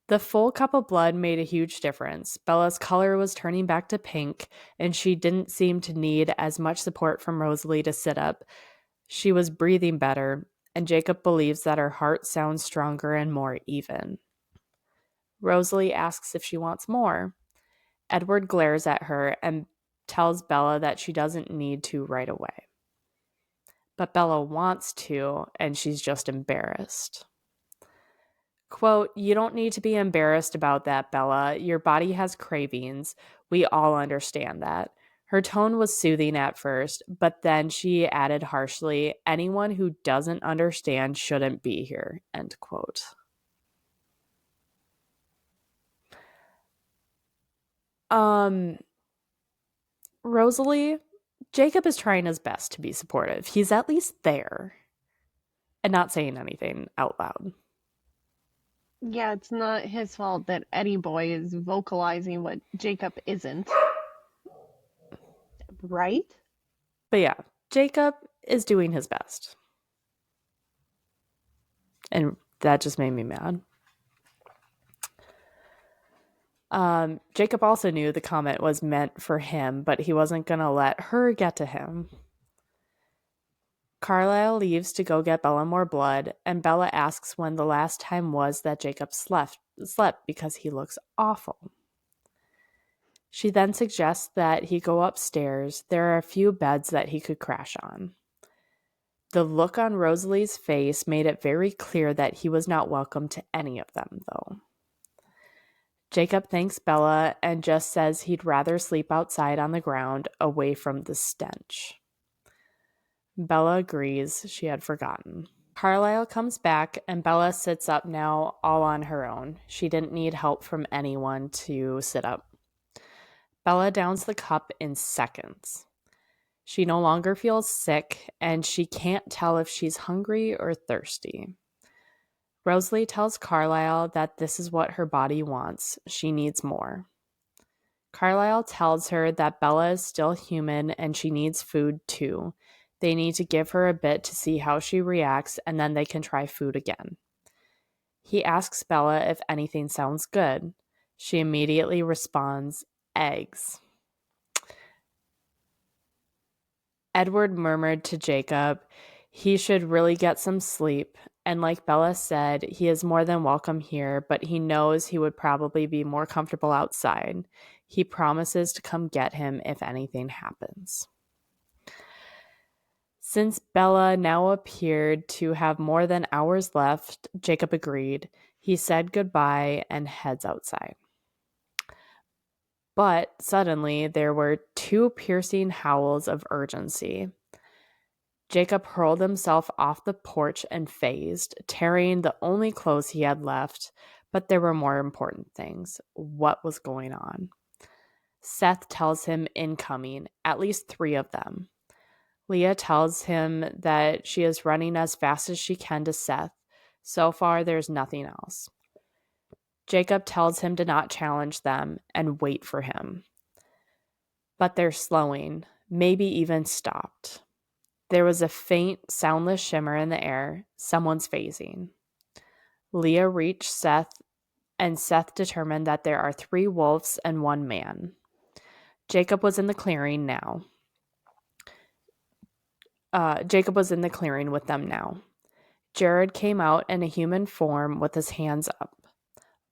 [SPEAKER 1] The full cup of blood made a huge difference. Bella's color was turning back to pink, and she didn't seem to need as much support from Rosalie to sit up. She was breathing better, and Jacob believes that her heart sounds stronger and more even. Rosalie asks if she wants more. Edward glares at her and tells Bella that she doesn't need to right away. But Bella wants to, and she's just embarrassed. Quote, "You don't need to be embarrassed about that, Bella. Your body has cravings. We all understand that." Her tone was soothing at first, but then she added harshly, "Anyone who doesn't understand shouldn't be here." End quote. Um, Rosalie, Jacob is trying his best to be supportive. He's at least there and not saying anything out loud.
[SPEAKER 2] Yeah, it's not his fault that Eddie Boy is vocalizing what Jacob isn't, right?
[SPEAKER 1] But yeah, Jacob is doing his best. And that just made me mad. Jacob also knew the comment was meant for him, but he wasn't going to let her get to him. Carlisle leaves to go get Bella more blood, and Bella asks when the last time was that Jacob slept because he looks awful. She then suggests that he go upstairs. There are a few beds that he could crash on. The look on Rosalie's face made it very clear that he was not welcome to any of them, though. Jacob thanks Bella and just says he'd rather sleep outside on the ground, away from the stench. Bella agrees. She had forgotten. Carlisle comes back, and Bella sits up now all on her own. She didn't need help from anyone to sit up. Bella downs the cup in seconds. She no longer feels sick, and she can't tell if she's hungry or thirsty. Rosalie tells Carlisle that this is what her body wants. She needs more. Carlisle tells her that Bella is still human and she needs food too. They need to give her a bit to see how she reacts, and then they can try food again. He asks Bella if anything sounds good. She immediately responds, "Eggs." Edward murmured to Jacob he should really get some sleep, and like Bella said, he is more than welcome here, but he knows he would probably be more comfortable outside. He promises to come get him if anything happens. Since Bella now appeared to have more than hours left, Jacob agreed. He said goodbye and heads outside. But suddenly there were two piercing howls of urgency. Jacob hurled himself off the porch and phased, tearing the only clothes he had left, but there were more important things. What was going on? Seth tells him incoming, at least 3 of them. Leah tells him that she is running as fast as she can to Seth. So far, there's nothing else. Jacob tells him to not challenge them and wait for him. But they're slowing, maybe even stopped. There was a faint, soundless shimmer in the air. Someone's phasing. Leah reached Seth, and Seth determined that there are 3 wolves and 1 man. Jacob was in the clearing now. Jacob was in the clearing with them now. Jared came out in a human form with his hands up.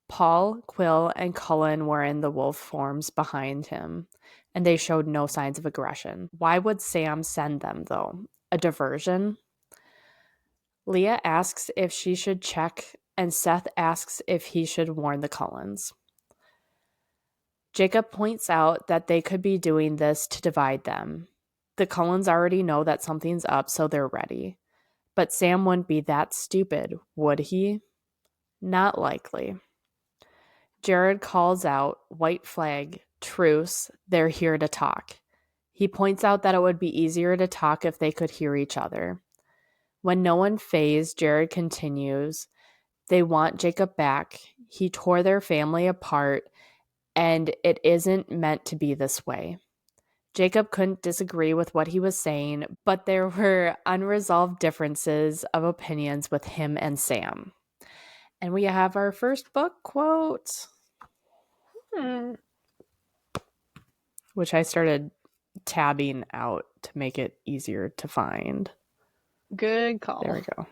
[SPEAKER 1] Paul, Quill, and Cullen were in the wolf forms behind him, and they showed no signs of aggression. Why would Sam send them, though? A diversion? Leah asks if she should check, and Seth asks if he should warn the Cullens. Jacob points out that they could be doing this to divide them. The Cullens already know that something's up, so they're ready. But Sam wouldn't be that stupid, would he? Not likely. Jared calls out, white flag, truce, they're here to talk. He points out that it would be easier to talk if they could hear each other. When no one phased, Jared continues, they want Jacob back. He tore their family apart, and it isn't meant to be this way. Jacob couldn't disagree with what he was saying, but there were unresolved differences of opinions with him and Sam. And we have our first book quote, which I started tabbing out to make it easier to find.
[SPEAKER 2] Good call.
[SPEAKER 1] There we go.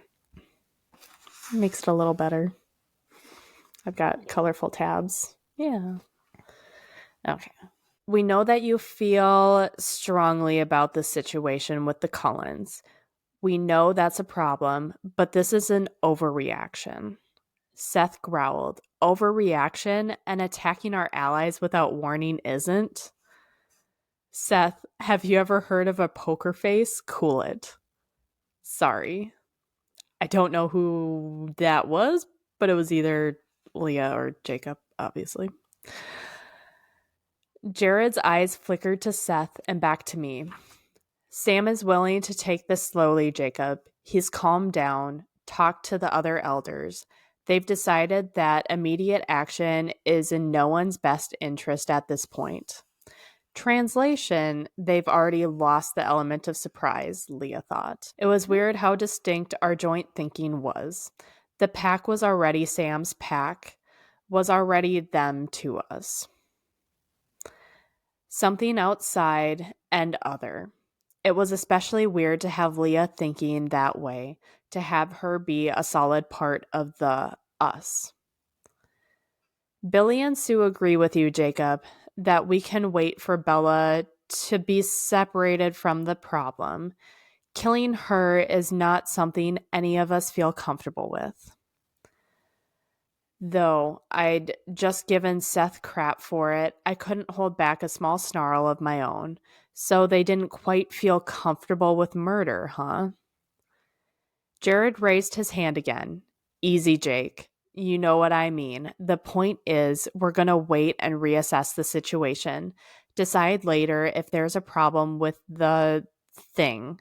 [SPEAKER 1] Makes it a little better. I've got colorful tabs. Yeah. Okay. We know that you feel strongly about the situation with the Cullens. We know that's a problem, but this is an overreaction. Seth growled. Overreaction and attacking our allies without warning isn't? Seth, have you ever heard of a poker face? Cool it. Sorry. I don't know who that was, but it was either Leah or Jacob, obviously. Jared's eyes flickered to Seth and back to me. Sam is willing to take this slowly, Jacob. He's calmed down, talked to the other elders. They've decided that immediate action is in no one's best interest at this point. Translation, they've already lost the element of surprise, Leah thought. It was weird how distinct our joint thinking was. The pack was already Sam's pack, was already them to us. Something outside and other. It was especially weird to have Leah thinking that way, to have her be a solid part of the us. Billy and Sue agree with you, Jacob, that we can wait for Bella to be separated from the problem. Killing her is not something any of us feel comfortable with. Though I'd just given Seth crap for it, I couldn't hold back a small snarl of my own. So they didn't quite feel comfortable with murder, huh? Jared raised his hand again. Easy, Jake. You know what I mean. The point is, we're going to wait and reassess the situation. Decide later if there's a problem with the thing.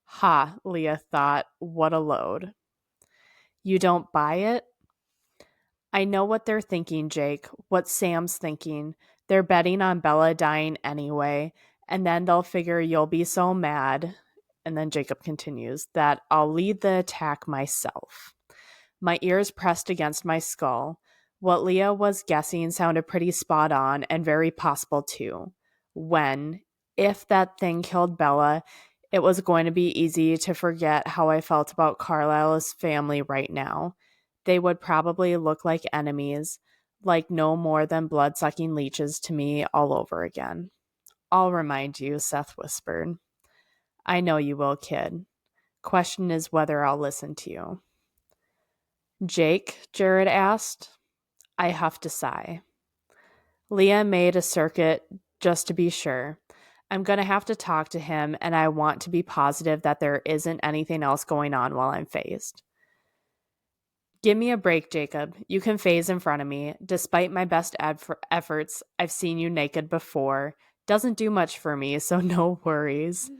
[SPEAKER 1] Ha, Leah thought. What a load. You don't buy it? I know what they're thinking, Jake. What Sam's thinking. They're betting on Bella dying anyway, and then they'll figure you'll be so mad. And then Jacob continues, that I'll lead the attack myself. My ears pressed against my skull. What Leah was guessing sounded pretty spot on and very possible too. If that thing killed Bella, it was going to be easy to forget how I felt about Carlisle's family right now. They would probably look like enemies, like no more than blood-sucking leeches to me all over again. I'll remind you, Seth whispered. I know you will, kid. Question is whether I'll listen to you. Jake, Jared asked. I huffed a sigh. Leah made a circuit just to be sure. I'm going to have to talk to him, and I want to be positive that there isn't anything else going on while I'm phased. Give me a break, Jacob. You can phase in front of me. Despite my best efforts, I've seen you naked before. Doesn't do much for me, so no worries.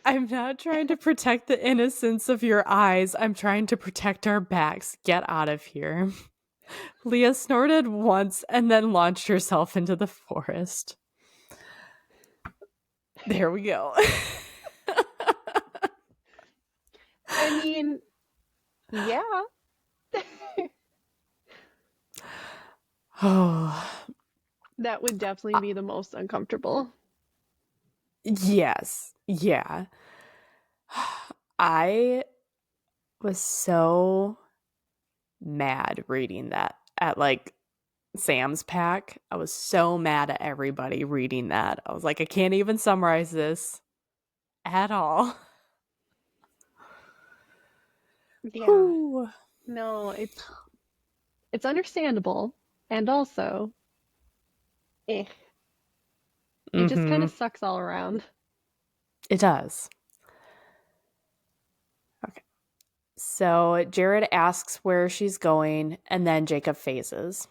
[SPEAKER 1] I'm not trying to protect the innocence of your eyes. I'm trying to protect our backs. Get out of here. Leah snorted once and then launched herself into the forest. There we go.
[SPEAKER 2] I mean, yeah.
[SPEAKER 1] Oh,
[SPEAKER 2] That would definitely be the most uncomfortable.
[SPEAKER 1] yes. Yeah. I was so mad reading that at like Sam's pack. I was so mad at everybody reading that. I was like, I can't even summarize this at all.
[SPEAKER 2] Yeah.
[SPEAKER 1] Whew.
[SPEAKER 2] No, it's understandable, and also, eh, it just kind
[SPEAKER 1] Mm-hmm.
[SPEAKER 2] of sucks all around.
[SPEAKER 1] It does. Okay. So Jared asks where she's going, and then Jacob phases.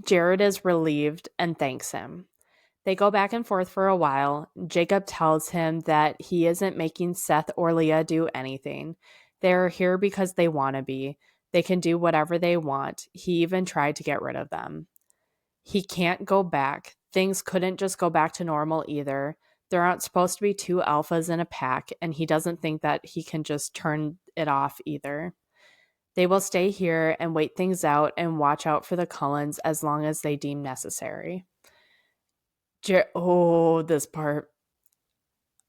[SPEAKER 1] Jared is relieved and thanks him. They go back and forth for a while. Jacob tells him that he isn't making Seth or Leah do anything. They're here because they want to be. They can do whatever they want. He even tried to get rid of them. He can't go back. Things couldn't just go back to normal either. There aren't supposed to be two alphas in a pack, and he doesn't think that he can just turn it off either. They will stay here and wait things out and watch out for the Cullens as long as they deem necessary. Oh, this part.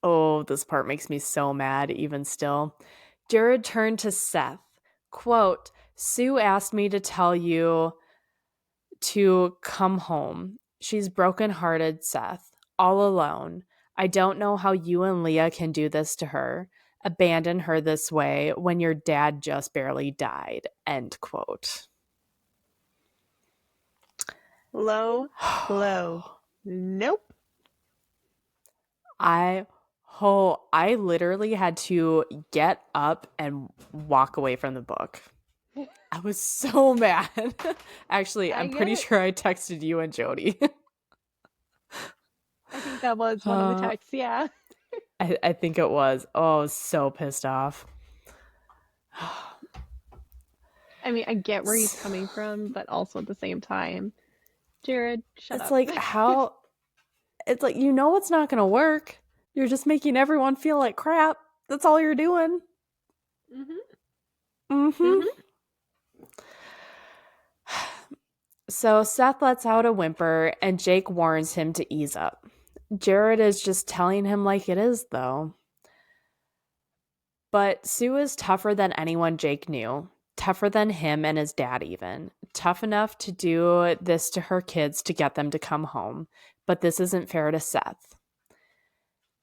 [SPEAKER 1] Oh, this part makes me so mad, even still. Jared turned to Seth. Quote, Sue asked me to tell you to come home. She's brokenhearted, Seth, all alone. I don't know how you and Leah can do this to her. Abandon her this way when your dad just barely died. End quote.
[SPEAKER 2] Low blow. Nope.
[SPEAKER 1] I I literally had to get up and walk away from the book. I was so mad. Actually,
[SPEAKER 2] I
[SPEAKER 1] I'm
[SPEAKER 2] get
[SPEAKER 1] pretty
[SPEAKER 2] it.
[SPEAKER 1] sure I texted you and Jody.
[SPEAKER 2] I think that was one of the
[SPEAKER 1] uh,
[SPEAKER 2] texts, yeah.
[SPEAKER 1] I think it was. Oh, I was so pissed off.
[SPEAKER 2] I mean, I get where he's coming from, but also at the same time, Jared, shut
[SPEAKER 1] It's
[SPEAKER 2] up.
[SPEAKER 1] like how it's like you know it's not going to work. You're just making everyone feel like crap. That's all you're doing.
[SPEAKER 2] Mm-hmm.
[SPEAKER 1] Mhm.
[SPEAKER 2] Mm-hmm.
[SPEAKER 1] So Seth lets out a whimper and Jake warns him to ease up. Jared is just telling him like it is though. But Sue is tougher than anyone Jake knew. Tougher than him and his dad, even. Tough enough to do this to her kids to get them to come home. But this isn't fair to Seth.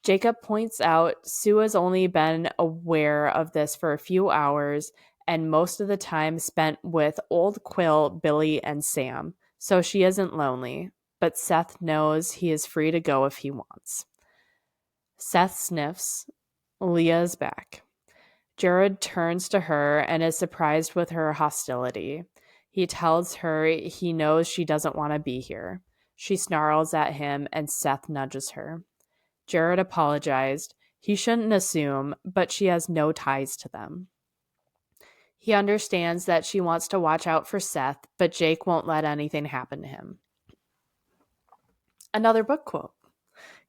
[SPEAKER 1] Jacob points out Sue has only been aware of this for a few hours and most of the time spent with Old Quill, Billy, and Sam, so she isn't lonely. But Seth knows he is free to go if he wants. Seth sniffs. Leah is back. Jared turns to her and is surprised with her hostility. He tells her he knows she doesn't want to be here. She snarls at him and Seth nudges her. Jared apologized. He shouldn't assume, but she has no ties to them. He understands that she wants to watch out for Seth, but Jake won't let anything happen to him. Another book quote,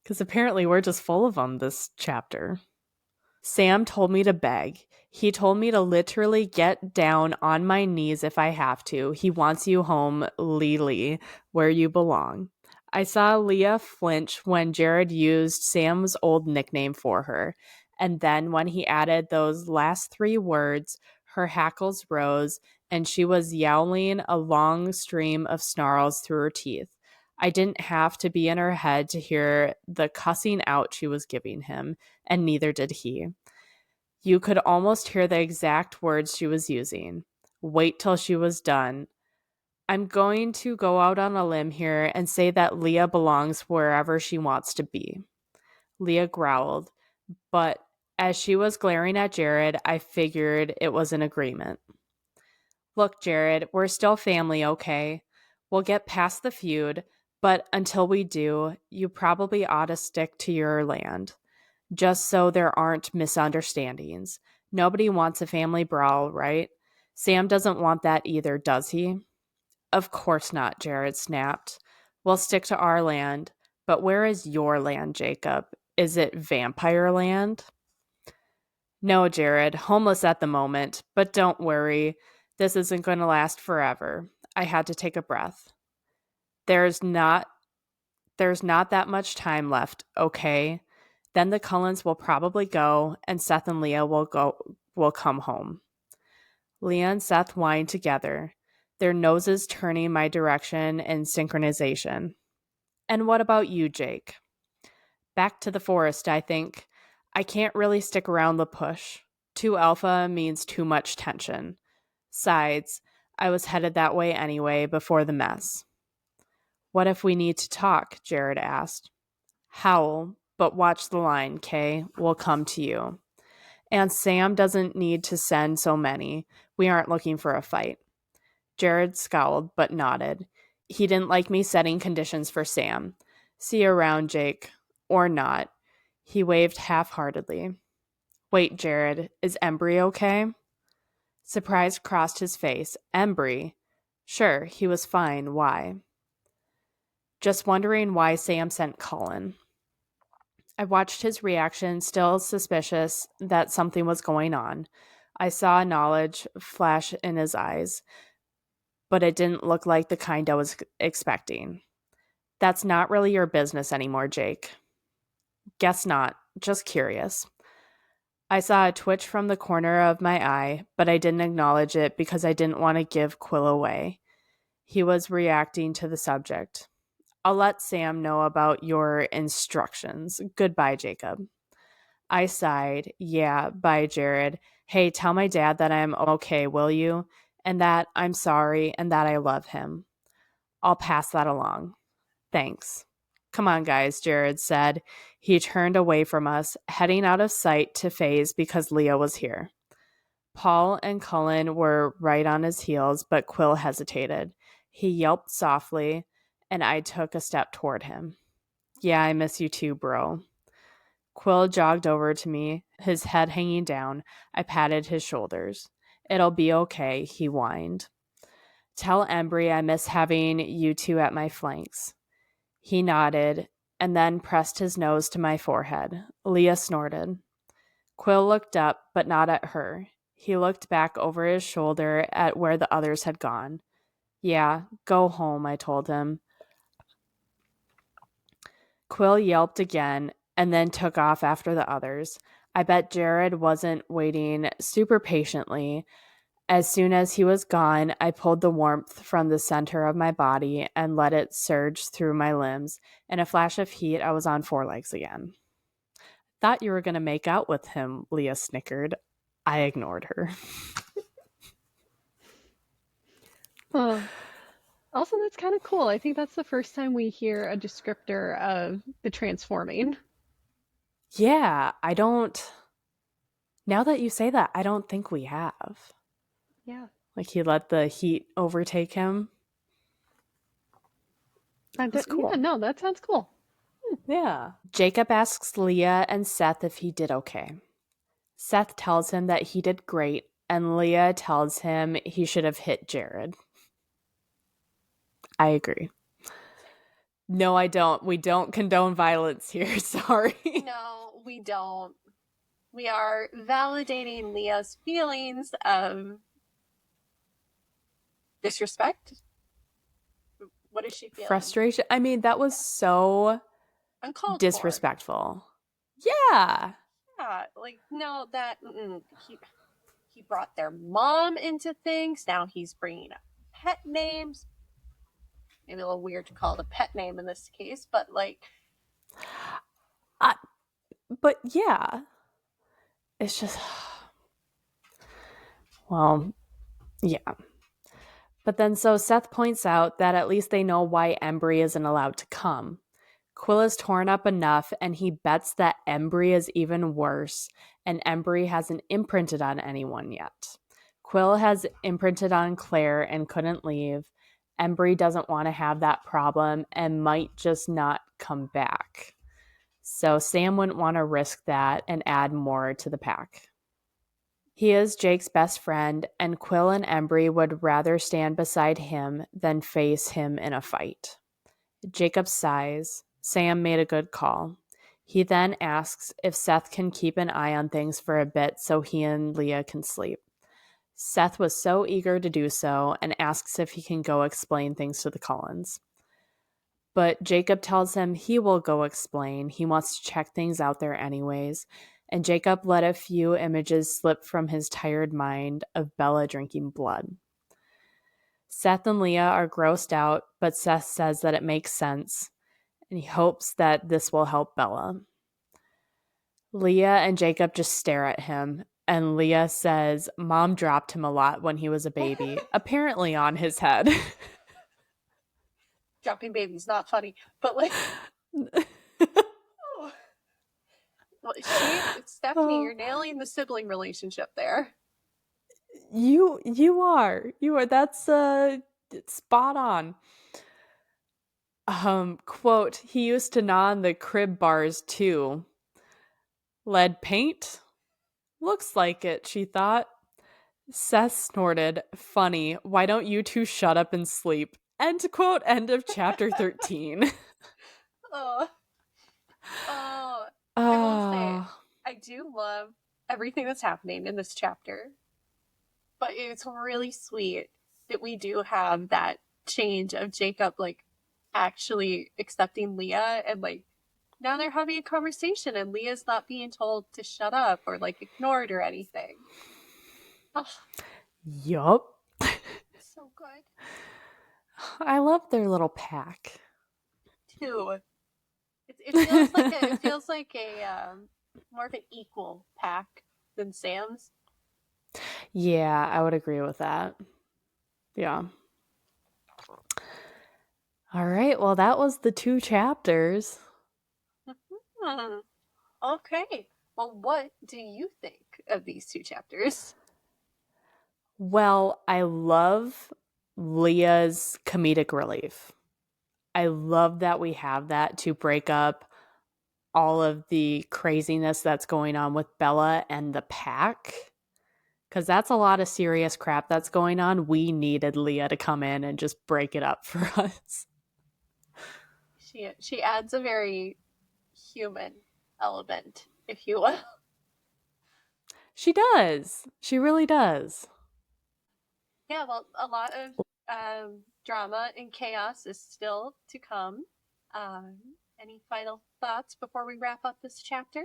[SPEAKER 1] because apparently we're just full of them this chapter. Sam told me to beg. He told me to literally get down on my knees if I have to. He wants you home, Lily, where you belong. I saw Leah flinch when Jared used Sam's old nickname for her. And then when he added those last three words, her hackles rose and she was yowling a long stream of snarls through her teeth. I didn't have to be in her head to hear the cussing out she was giving him, and neither did he. You could almost hear the exact words she was using. Wait till she was done. I'm going to go out on a limb here and say that Leah belongs wherever she wants to be. Leah growled, but as she was glaring at Jared, I figured it was an agreement. Look, Jared, we're still family, okay? We'll get past the feud, but until we do, you probably ought to stick to your land, just so there aren't misunderstandings. Nobody wants a family brawl, right? Sam doesn't want that either, does he? Of course not, Jared snapped. We'll stick to our land. But where is your land, Jacob? Is it vampire land? No, Jared, homeless at the moment, but don't worry. This isn't going to last forever. I had to take a breath. There's not there's not that much time left, okay? Then the Cullens will probably go and Seth and Leah will come home. Leah and Seth whined together, their noses turning my direction in synchronization. And what about you, Jake? Back to the forest, I think. I can't really stick around the push. Too alpha means too much tension. Sides, I was headed that way anyway before the mess. What if we need to talk? Jared asked. Howl, but watch the line, Kay. We'll come to you. And Sam doesn't need to send so many. We aren't looking for a fight. Jared scowled but nodded. He didn't like me setting conditions for Sam. See you around, Jake. Or not. He waved half heartedly. Wait, Jared, is Embry okay? Surprise crossed his face. Embry? Sure, he was fine. Why? Just wondering why Sam sent Colin. I watched his reaction, still suspicious that something was going on. I saw knowledge flash in his eyes, but it didn't look like the kind I was expecting. That's not really your business anymore, Jake. Guess not. Just curious. I saw a twitch from the corner of my eye, but I didn't acknowledge it because I didn't want to give Quill away. He was reacting to the subject. I'll let Sam know about your instructions. Goodbye, Jacob. I sighed. Yeah, bye, Jared. Hey, tell my dad that I'm okay, will you? And that I'm sorry and that I love him. I'll pass that along. Thanks. Come on, guys, Jared said. He turned away from us, heading out of sight to phase because Leah was here. Paul and Cullen were right on his heels, but Quill hesitated. He yelped softly, and I took a step toward him. Yeah, I miss you too, bro. Quill jogged over to me, his head hanging down. I patted his shoulders. It'll be okay, he whined. Tell Embry I miss having you two at my flanks. He nodded and then pressed his nose to my forehead. Leah snorted. Quill looked up, but not at her. He looked back over his shoulder at where the others had gone. Yeah, go home, I told him. Quill yelped again and then took off after the others. I bet Jared wasn't waiting super patiently. As soon as he was gone, I pulled the warmth from the center of my body and let it surge through my limbs. In a flash of heat, I was on four legs again. Thought you were going to make out with him, Leah snickered. I ignored her.
[SPEAKER 2] Oh, also, that's kind of cool. I think that's the first time we hear a descriptor of the transforming.
[SPEAKER 1] Yeah, I don't. Now that you say that, I don't think we have.
[SPEAKER 2] Yeah.
[SPEAKER 1] Like he let the heat overtake him. That's
[SPEAKER 2] Yeah,
[SPEAKER 1] cool.
[SPEAKER 2] no, that sounds cool.
[SPEAKER 1] Yeah. Jacob asks Leah and Seth if he did okay. Seth tells him that he did great, and Leah tells him he should have hit Jared. I agree. No, I don't. We don't condone violence here. Sorry.
[SPEAKER 2] No, we don't. We are validating Leah's feelings of disrespect. What is she feeling?
[SPEAKER 1] Frustration. I mean, that was so
[SPEAKER 2] Uncalled for.
[SPEAKER 1] disrespectful. Yeah.
[SPEAKER 2] Yeah, like no, that he brought their mom into things. Now he's bringing up pet names. Maybe a little weird to call it a pet name in this case, but like,
[SPEAKER 1] I, but yeah, it's just, well, yeah. But then so Seth points out that at least they know why Embry isn't allowed to come. Quill is torn up enough, and he bets that Embry is even worse, and Embry hasn't imprinted on anyone yet. Quill has imprinted on Claire and couldn't leave. Embry doesn't want to have that problem and might just not come back. So Sam wouldn't want to risk that and add more to the pack. He is Jake's best friend, and Quill and Embry would rather stand beside him than face him in a fight. Jacob sighs. Sam made a good call. He then asks if Seth can keep an eye on things for a bit so he and Leah can sleep. Seth was so eager to do so and asks if he can go explain things to the Cullens. But Jacob tells him he will go explain. He wants to check things out there anyways. And Jacob let a few images slip from his tired mind of Bella drinking blood. Seth and Leah are grossed out, but Seth says that it makes sense, and he hopes that this will help Bella. Leah and Jacob just stare at him, and Leah says Mom dropped him a lot when he was a baby, apparently on his head.
[SPEAKER 2] Dropping babies, not funny, but like, well, Stephanie, you're nailing the sibling relationship there.
[SPEAKER 1] You are. That's spot on. Quote, he used to gnaw on the crib bars too. Lead paint? Looks like it, she thought. Seth snorted. Funny. Why don't you two shut up and sleep? End quote. End of chapter 13.
[SPEAKER 2] Oh, oh, I will say,
[SPEAKER 1] Ah.
[SPEAKER 2] I do love everything that's happening in this chapter, but it's really sweet that we do have that change of Jacob, like, actually accepting Leah, and like, now they're having a conversation and Leah's not being told to shut up or like ignored or anything. Oh,
[SPEAKER 1] Yup.
[SPEAKER 2] so good.
[SPEAKER 1] I love their little pack.
[SPEAKER 2] Too. It feels like a more of an equal pack than Sam's.
[SPEAKER 1] Yeah, I would agree with that. Yeah. All right. Well, that was the 2 chapters.
[SPEAKER 2] Hmm. Okay. Well, what do you think of these 2 chapters?
[SPEAKER 1] Well, I love Leah's comedic relief. I love that we have that to break up all of the craziness that's going on with Bella and the pack. Because that's a lot of serious crap that's going on. We needed Leah to come in and just break it up for us.
[SPEAKER 2] She adds a very human element, if you will.
[SPEAKER 1] She does. She really does.
[SPEAKER 2] Yeah, well, a lot of drama and chaos is still to come. Um, any final thoughts before we wrap up this chapter?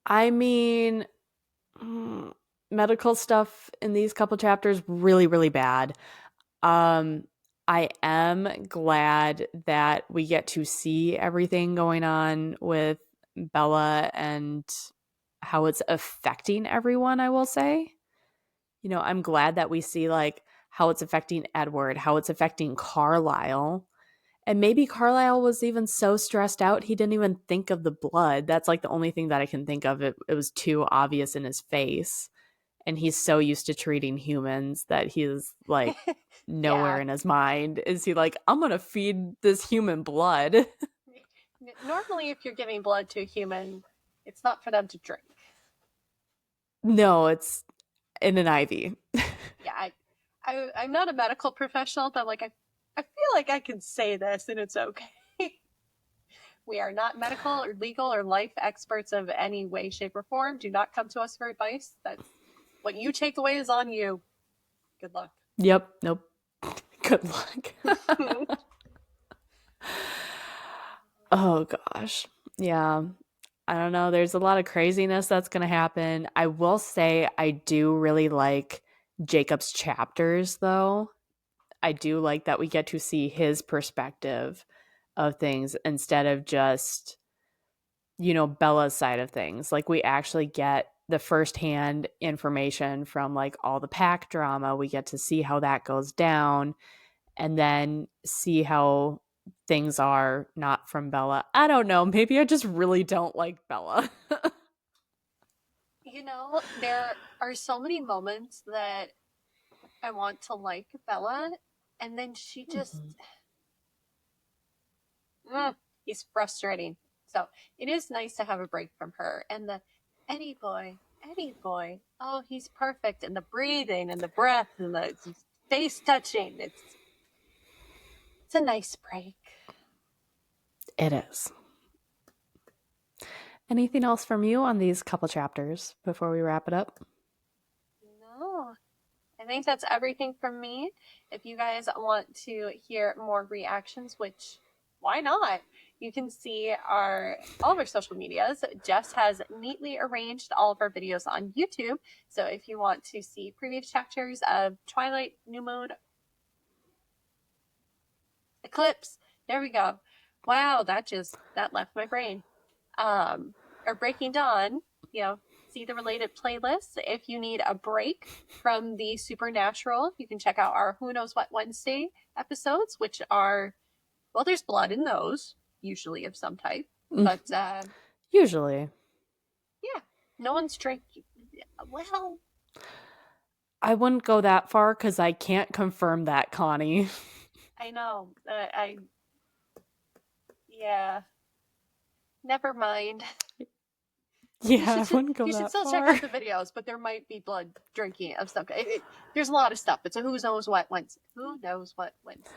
[SPEAKER 1] I mean, medical stuff in these couple chapters really, really bad. Um, I am glad that we get to see everything going on with Bella and how it's affecting everyone, I will say. I'm glad that we see like how it's affecting Edward, how it's affecting Carlisle. And maybe Carlisle was even so stressed out he didn't even think of the blood. That's like the only thing that I can think of. It was too obvious in his face. And he's so used to treating humans that he's like nowhere
[SPEAKER 2] Yeah.
[SPEAKER 1] in his mind is he like, I'm gonna feed this human blood.
[SPEAKER 2] Normally, if you're giving blood to a human, it's not for them to drink.
[SPEAKER 1] No, it's in an IV.
[SPEAKER 2] Yeah, I'm not a medical professional, but like I feel like I can say this and it's okay. We are not medical or legal or life experts of any way, shape, or form. Do not come to us for advice. That's what you take away is on you. Good luck.
[SPEAKER 1] Yep. Nope. Good luck. Oh gosh. Yeah. I don't know. There's a lot of craziness that's going to happen. I will say I do really like Jacob's chapters though. I do like that we get to see his perspective of things instead of just Bella's side of things. Like we actually get the firsthand information from like all the pack drama. We get to see how that goes down and then see how things are not from Bella. I don't know. Maybe I just really don't like Bella.
[SPEAKER 2] There are so many moments that I want to like Bella, and then she just
[SPEAKER 1] Mhm.
[SPEAKER 2] he's frustrating. So it is nice to have a break from her. And the Eddie boy, oh, he's perfect. And the breathing and the breath and the face touching. It's a nice break.
[SPEAKER 1] It is. Anything else from you on these couple chapters before we wrap it up?
[SPEAKER 2] No, I think that's everything from me. If you guys want to hear more reactions, which why not? You can see all of our social medias. Jess has neatly arranged all of our videos on YouTube. So if you want to see previous chapters of Twilight, New Moon, Eclipse, there we go. Wow, that left my brain. Or Breaking Dawn, see the related playlists. If you need a break from the supernatural, you can check out our Who Knows What Wednesday episodes, which are, well, there's blood in those, usually of some type. But
[SPEAKER 1] Usually.
[SPEAKER 2] yeah, no one's drinking. Well,
[SPEAKER 1] I wouldn't go that far because I can't confirm that, Connie.
[SPEAKER 2] I know. Yeah, never mind. You
[SPEAKER 1] Yeah,
[SPEAKER 2] should
[SPEAKER 1] I wouldn't go
[SPEAKER 2] you should
[SPEAKER 1] that
[SPEAKER 2] still check
[SPEAKER 1] far.
[SPEAKER 2] out the videos, but there might be blood drinking of some kind. There's a lot of stuff. It's a Who Knows What Wednesday. Who Knows What Wednesday.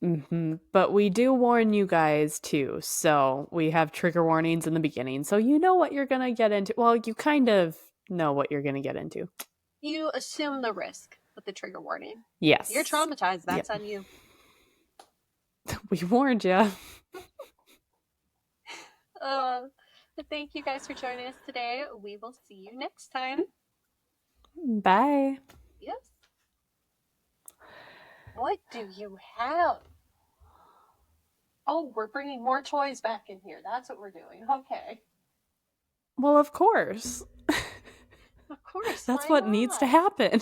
[SPEAKER 2] There we
[SPEAKER 1] But we do warn you guys too. So we have trigger warnings in the beginning. So you know what you're going to get into. Well, you kind of know what you're going to get into.
[SPEAKER 2] You assume the risk with the trigger warning. You're
[SPEAKER 1] Yes.
[SPEAKER 2] traumatized.
[SPEAKER 1] Yep.
[SPEAKER 2] That's on you.
[SPEAKER 1] We warned you.
[SPEAKER 2] Thank you guys for joining us today. We will see you next time.
[SPEAKER 1] Bye.
[SPEAKER 2] Yes. What do you have? Oh, we're bringing more toys back in here. That's what we're doing. Okay.
[SPEAKER 1] Well, of course.
[SPEAKER 2] Of course.
[SPEAKER 1] That's
[SPEAKER 2] Why
[SPEAKER 1] what needs to
[SPEAKER 2] not?
[SPEAKER 1] happen.